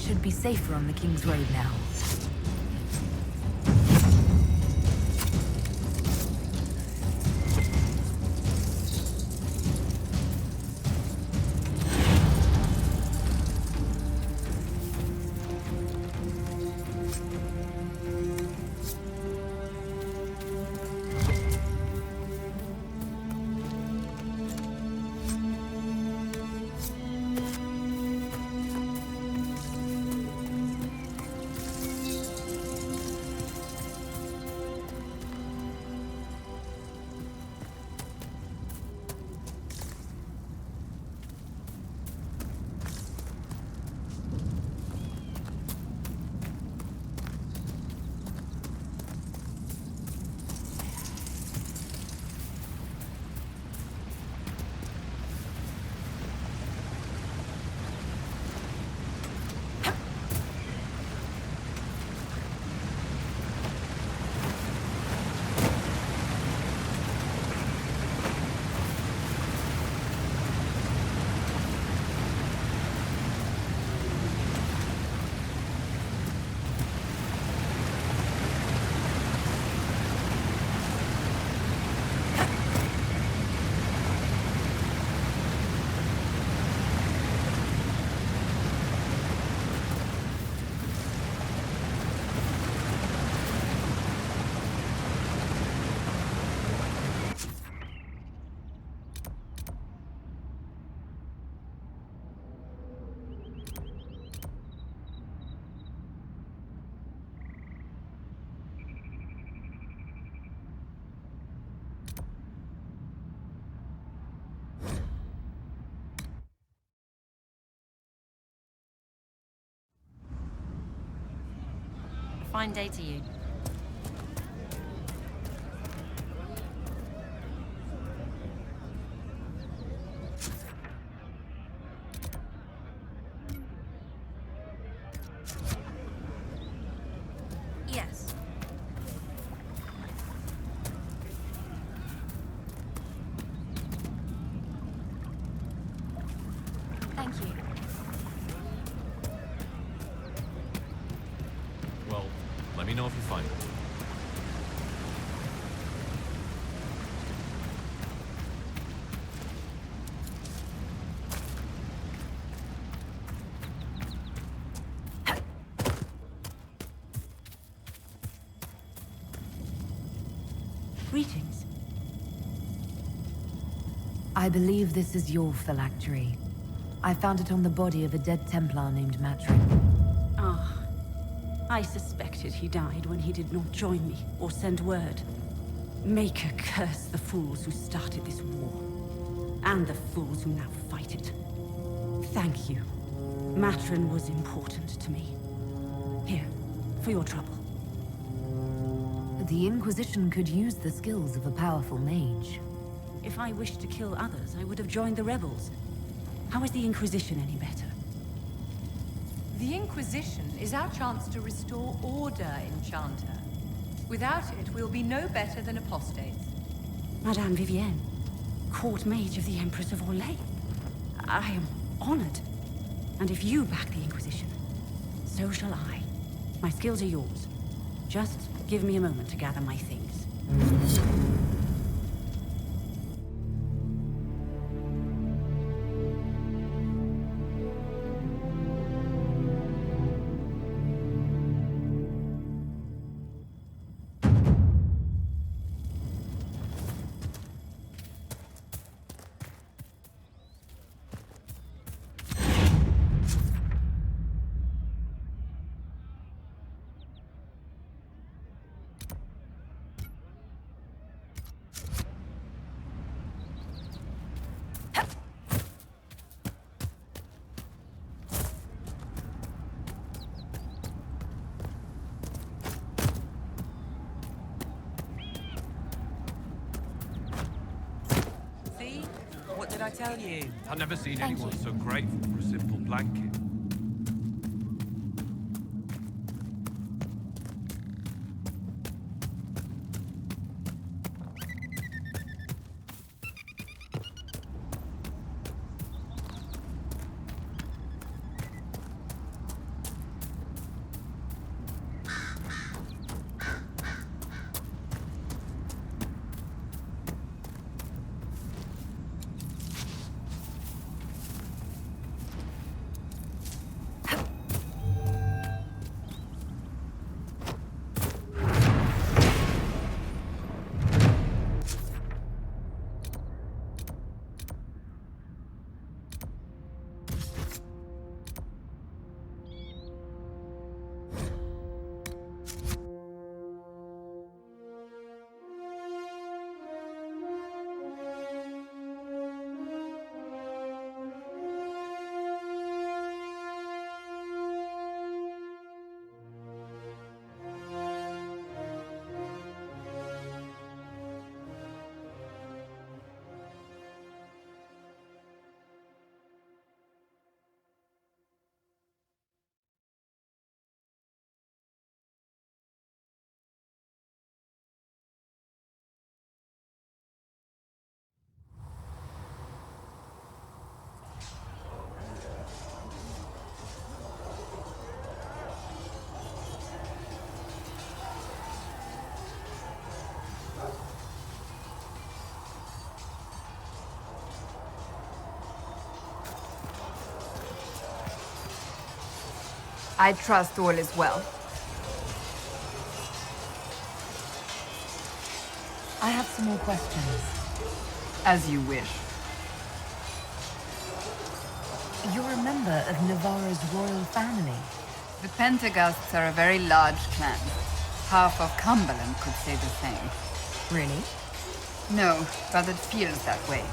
should be safer on the King's Road now. Fine day to you. Yes. Thank you. Well, let me know if you find it. Greetings. I believe this is your phylactery. I found it on the body of a dead Templar named Matrin. Ah, I suspected he died when he did not join me or send word. Maker curse the fools who started this war, and the fools who now fight it. Thank you. Matrin was important to me. Here, for your trouble. The Inquisition could use the skills of a powerful mage. If I wished to kill others, I would have joined the rebels. How is the Inquisition any better? The Inquisition is our chance to restore order, Enchanter. Without it, we'll be no better than apostates. Madame Vivienne, court mage of the Empress of Orlais. I am honored. And if you back the Inquisition, so shall I. My skills are yours. Just give me a moment to gather my things. What did I tell you? I've never seen anyone so grateful for a simple blanket. I trust all is well. I have some more questions. As you wish. You're a member of Navarra's royal family. The Pentaghasts are a very large clan. Half of Cumberland could say the same. Really? No, but it feels that way.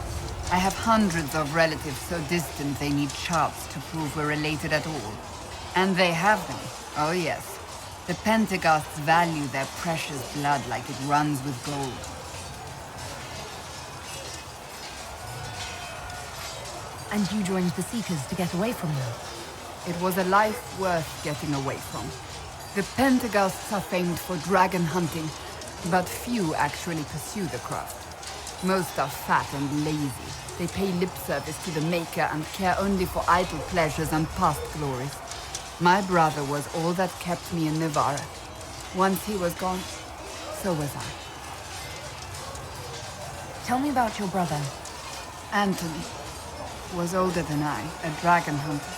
I have hundreds of relatives so distant they need charts to prove we're related at all. And they have them. Oh yes. The Pentaghasts value their precious blood like it runs with gold. And you joined the Seekers to get away from them? It was a life worth getting away from. The Pentaghasts are famed for dragon hunting, but few actually pursue the craft. Most are fat and lazy. They pay lip service to the Maker and care only for idle pleasures and past glories. My brother was all that kept me in Navarra. Once he was gone, so was I. Tell me about your brother. Anthony was older than I, a dragon hunter,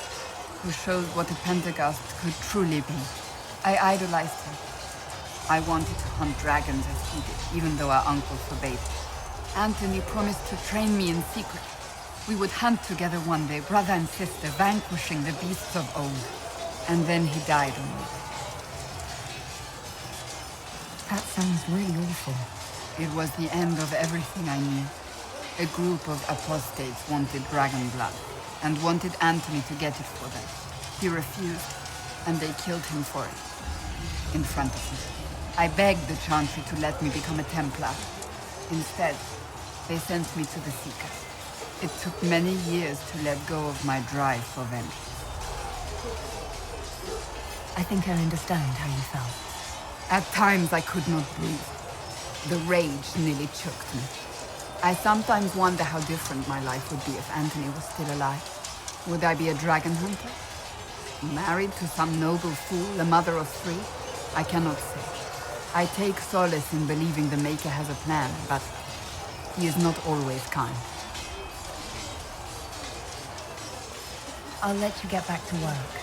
who showed what a Pentaghast could truly be. I idolized him. I wanted to hunt dragons as he did, even though our uncle forbade it. Anthony promised to train me in secret. We would hunt together one day, brother and sister, vanquishing the beasts of old. And then he died on me. That sounds really awful. It was the end of everything I knew. A group of apostates wanted dragon blood, and wanted Anthony to get it for them. He refused, and they killed him for it. In front of me. I begged the Chantry to let me become a Templar. Instead, they sent me to the Seekers. It took many years to let go of my drive for vengeance. I think I understand how you felt. At times I could not breathe. The rage nearly choked me. I sometimes wonder how different my life would be if Anthony was still alive. Would I be a dragon hunter? Married to some noble fool, a mother of 3? I cannot say. I take solace in believing the Maker has a plan, but he is not always kind. I'll let you get back to work.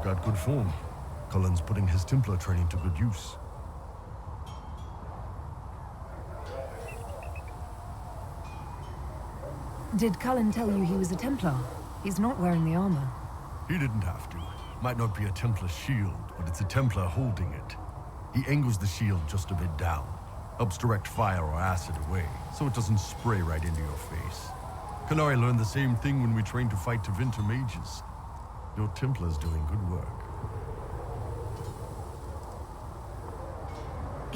Got good form. Cullen's putting his Templar training to good use. Did Cullen tell you he was a Templar? He's not wearing the armor. He didn't have to. Might not be a Templar shield, but it's a Templar holding it. He angles the shield just a bit down. Helps direct fire or acid away, so it doesn't spray right into your face. Canary learned the same thing when we trained to fight Tevinter mages. Your Templar's doing good work.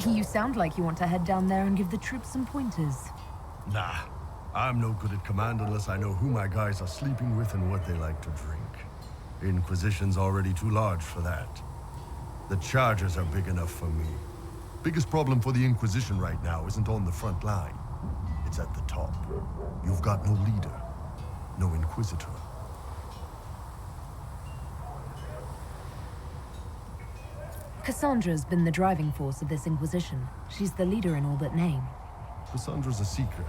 You sound like you want to head down there and give the troops some pointers. Nah, I'm no good at command unless I know who my guys are sleeping with and what they like to drink. Inquisition's already too large for that. The Chargers are big enough for me. Biggest problem for the Inquisition right now isn't on the front line. It's at the top. You've got no leader, no Inquisitor. Cassandra's been the driving force of this Inquisition. She's the leader in all but name. Cassandra's a seeker.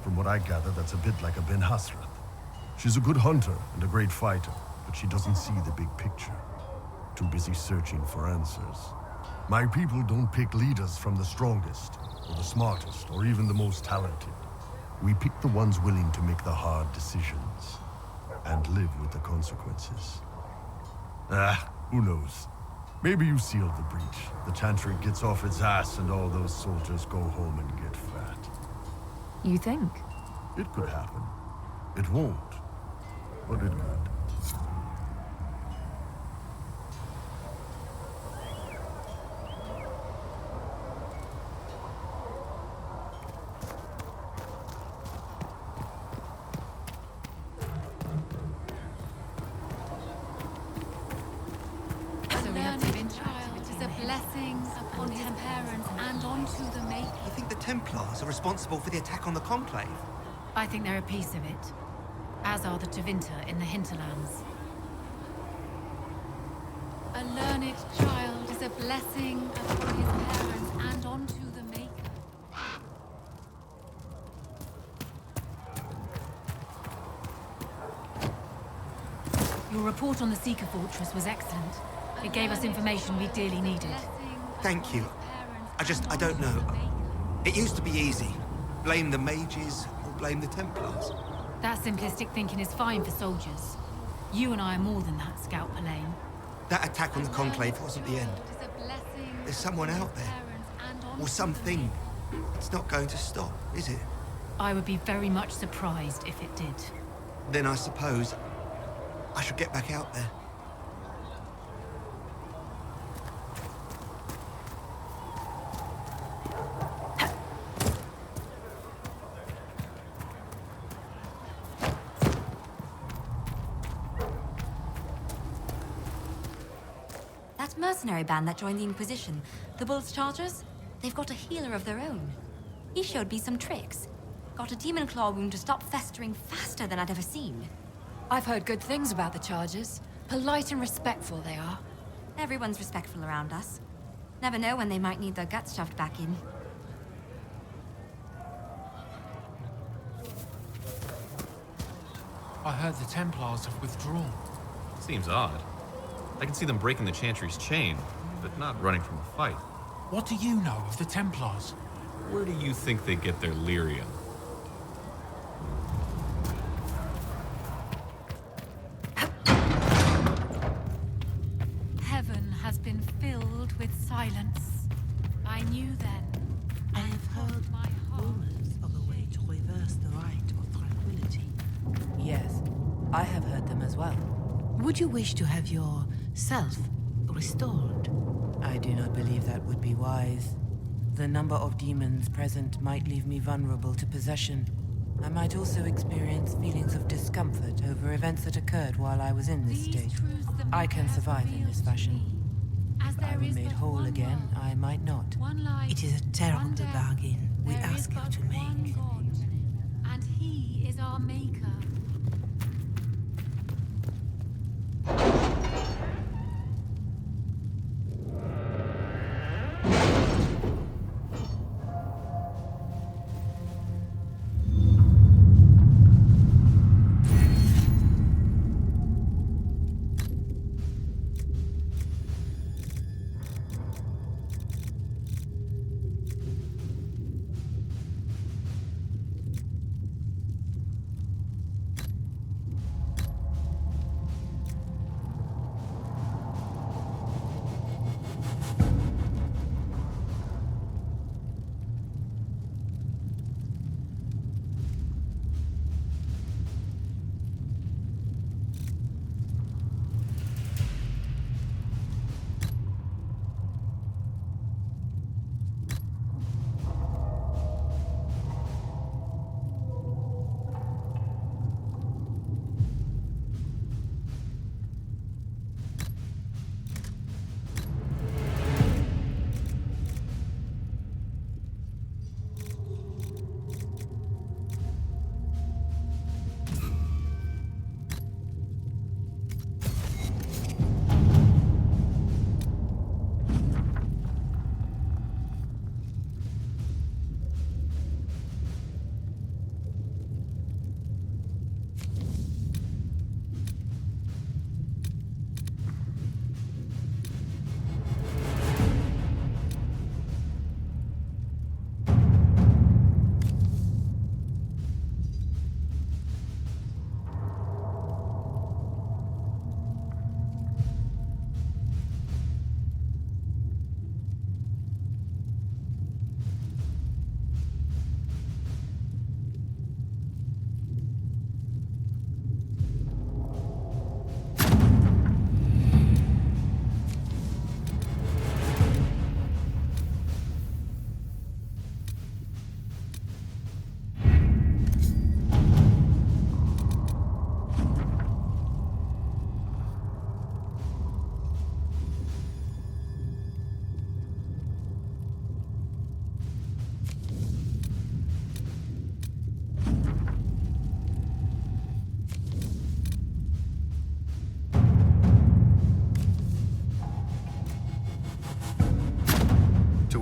From what I gather, that's a bit like a Ben Hasrath. She's a good hunter and a great fighter, but she doesn't see the big picture. Too busy searching for answers. My people don't pick leaders from the strongest, or the smartest, or even the most talented. We pick the ones willing to make the hard decisions, and live with the consequences. Who knows? Maybe you sealed the breach. The Chantry gets off its ass and all those soldiers go home and get fat. You think? It could happen. It won't, but it could. Upon his parents and onto the Maker. You think the Templars are responsible for the attack on the Conclave? I think they're a piece of it. As are the Tevinter in the hinterlands. A learned child is a blessing upon his parents and onto the Maker. Your report on the Seeker Fortress was excellent. It gave us information we dearly needed. Thank you. I don't know. It used to be easy. Blame the mages or blame the Templars. That simplistic thinking is fine for soldiers. You and I are more than that, Scout Palaine. That attack on the Conclave wasn't the end. There's someone out there. Or something. It's not going to stop, is it? I would be very much surprised if it did. Then I suppose I should get back out there. That mercenary band that joined the Inquisition, the Bull's Chargers, they've got a healer of their own. He showed me some tricks. Got a demon claw wound to stop festering faster than I'd ever seen. I've heard good things about the Chargers. Polite and respectful they are. Everyone's respectful around us. Never know when they might need their guts shoved back in. I heard the Templars have withdrawn. Seems odd. I can see them breaking the Chantry's chain, but not running from a fight. What do you know of the Templars? Where do you think they get their lyrium? Heaven has been filled with silence. I knew then. I have heard rumors of a way to reverse the rite of tranquility. Yes, I have heard them as well. Would you wish to have your self restored? I do not believe that would be wise. The number of demons present might leave me vulnerable to possession. I might also experience feelings of discomfort over events that occurred while I was in this state. I can survive in this fashion. If I were made whole again, I might not. It is a terrible bargain we ask you to make. And he is our Maker.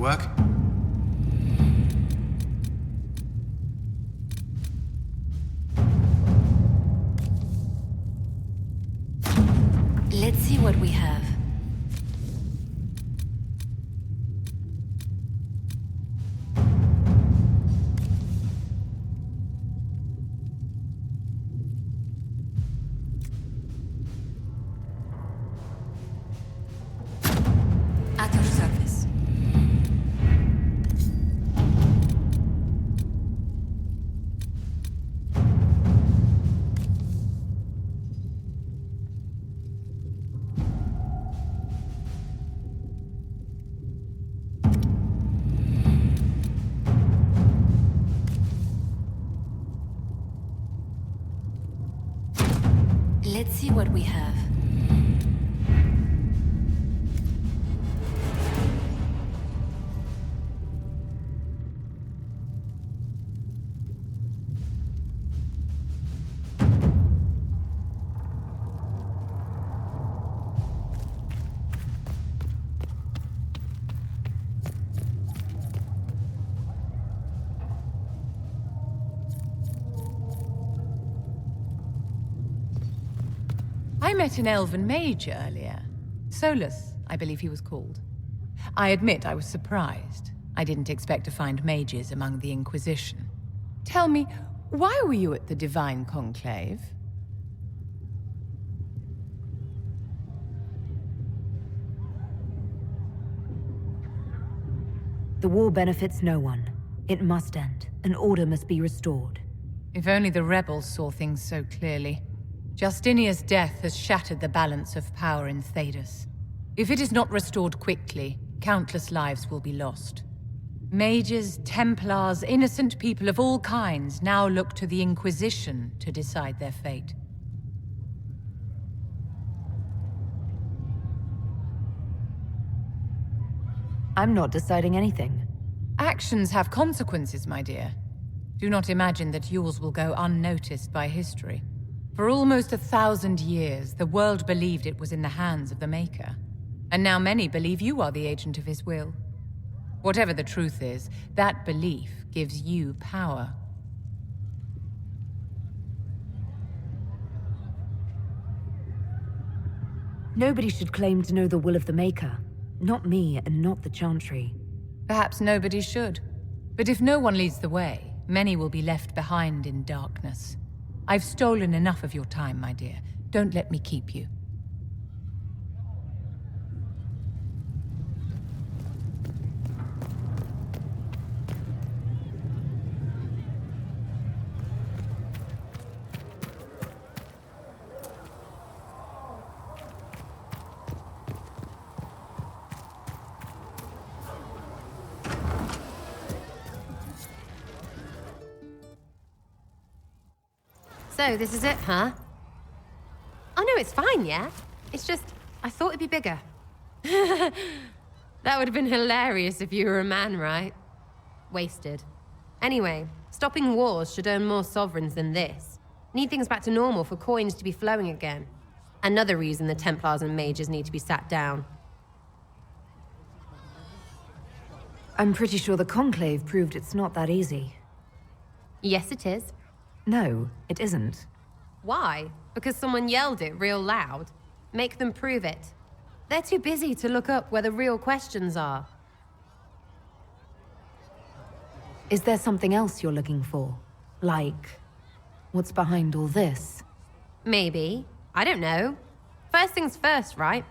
work? Let's see what we have. At your service. Let's see what we have. I met an elven mage earlier. Solus, I believe he was called. I admit I was surprised. I didn't expect to find mages among the Inquisition. Tell me, why were you at the Divine Conclave? The war benefits no one. It must end, and order must be restored. If only the rebels saw things so clearly. Justinia's death has shattered the balance of power in Thedas. If it is not restored quickly, countless lives will be lost. Mages, Templars, innocent people of all kinds now look to the Inquisition to decide their fate. I'm not deciding anything. Actions have consequences, my dear. Do not imagine that yours will go unnoticed by history. For almost 1,000 years, the world believed it was in the hands of the Maker. And now many believe you are the agent of his will. Whatever the truth is, that belief gives you power. Nobody should claim to know the will of the Maker. Not me, and not the Chantry. Perhaps nobody should. But if no one leads the way, many will be left behind in darkness. I've stolen enough of your time, my dear. Don't let me keep you. So, this is it, huh? Oh no, it's fine, yeah? It's just, I thought it'd be bigger. That would have been hilarious if you were a man, right? Wasted. Anyway, stopping wars should earn more sovereigns than this. Need things back to normal for coins to be flowing again. Another reason the Templars and Mages need to be sat down. I'm pretty sure the Conclave proved it's not that easy. Yes, it is. No, it isn't. Why? Because someone yelled it real loud? Make them prove it. They're too busy to look up where the real questions are. Is there something else you're looking for? Like, what's behind all this? Maybe. I don't know. First things first, right?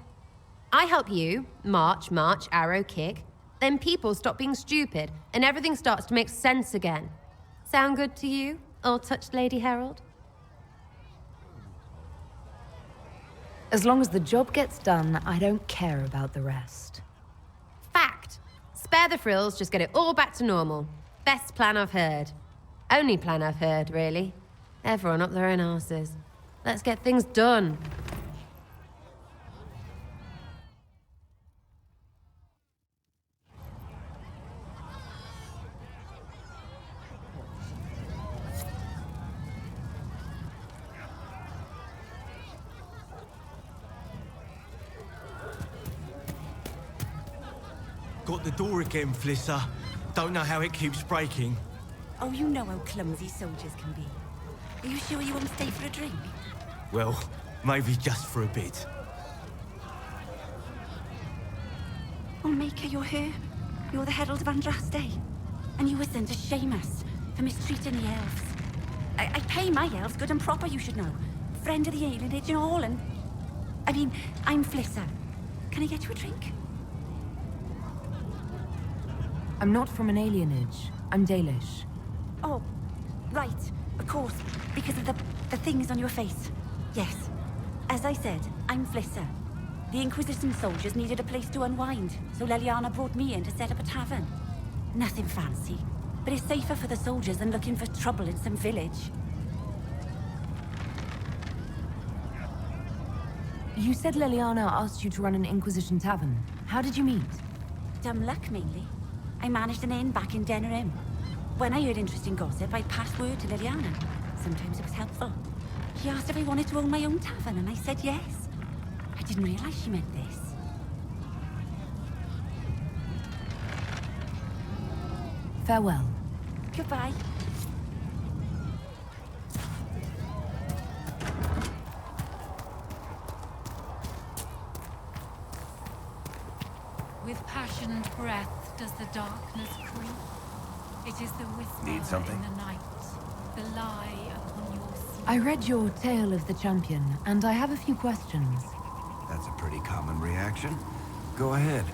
I help you, march, arrow, kick. Then people stop being stupid, and everything starts to make sense again. Sound good to you, old-touched Lady Herald? As long as the job gets done, I don't care about the rest. Fact. Spare the frills, just get it all back to normal. Best plan I've heard. Only plan I've heard, really. Everyone up their own arses. Let's get things done. Got the door again, Flisser. Don't know how it keeps breaking. Oh, you know how clumsy soldiers can be. Are you sure you won't stay for a drink? Well, maybe just for a bit. Oh, Maker, you're here. You're the Herald of Andraste. And you were sent to shame us for mistreating the elves. I pay my elves good and proper, you should know. Friend of the alienage and all, and... I mean, I'm Flisser. Can I get you a drink? I'm not from an alienage. I'm Dalish. Oh, right. Of course. Because of the things on your face. Yes. As I said, I'm Flisser. The Inquisition soldiers needed a place to unwind, so Leliana brought me in to set up a tavern. Nothing fancy, but it's safer for the soldiers than looking for trouble in some village. You said Leliana asked you to run an Inquisition tavern. How did you meet? Dumb luck, mainly. I managed an inn back in Dennet. When I heard interesting gossip, I passed word to Leliana. Sometimes it was helpful. She asked if I wanted to own my own tavern, and I said yes. I didn't realize she meant this. Farewell. Goodbye. With passionate breath does the darkness creep. It is the whisper Need something? in the night, the lie upon your sleep. I read your Tale of the Champion, and I have a few questions. That's a pretty common reaction. Go ahead.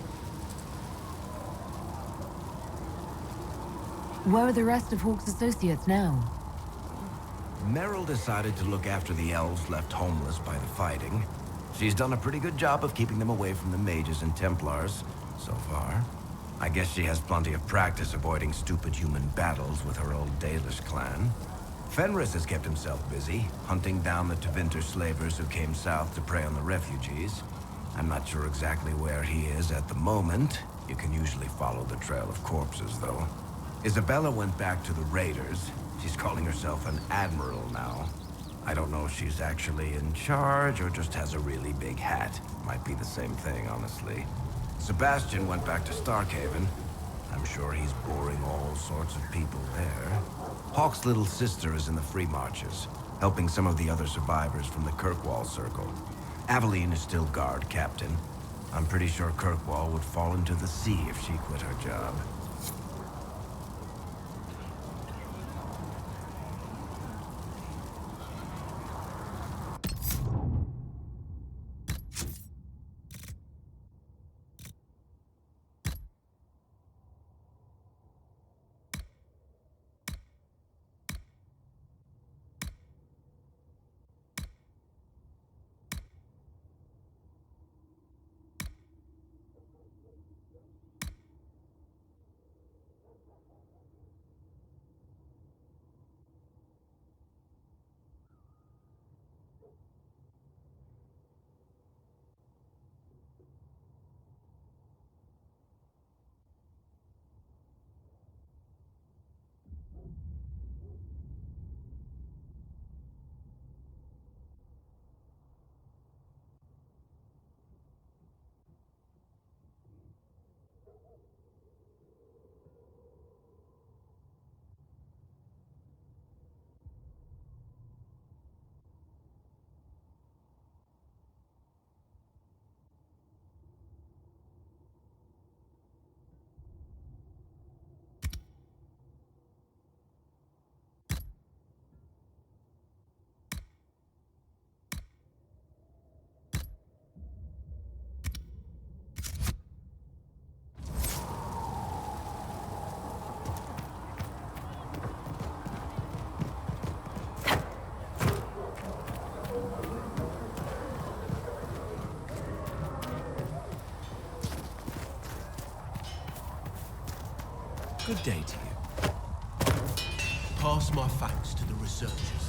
Where are the rest of Hawke's associates now? Merrill decided to look after the elves left homeless by the fighting. She's done a pretty good job of keeping them away from the Mages and Templars, so far. I guess she has plenty of practice avoiding stupid human battles with her old Dalish clan. Fenris has kept himself busy, hunting down the Tevinter slavers who came south to prey on the refugees. I'm not sure exactly where he is at the moment. You can usually follow the trail of corpses, though. Isabella went back to the Raiders. She's calling herself an admiral now. I don't know if she's actually in charge or just has a really big hat. Might be the same thing, honestly. Sebastian went back to Starkhaven. I'm sure he's boring all sorts of people there. Hawke's little sister is in the Free Marches, helping some of the other survivors from the Kirkwall Circle. Aveline is still guard captain. I'm pretty sure Kirkwall would fall into the sea if she quit her job. Good day to you. Pass my thanks to the researchers.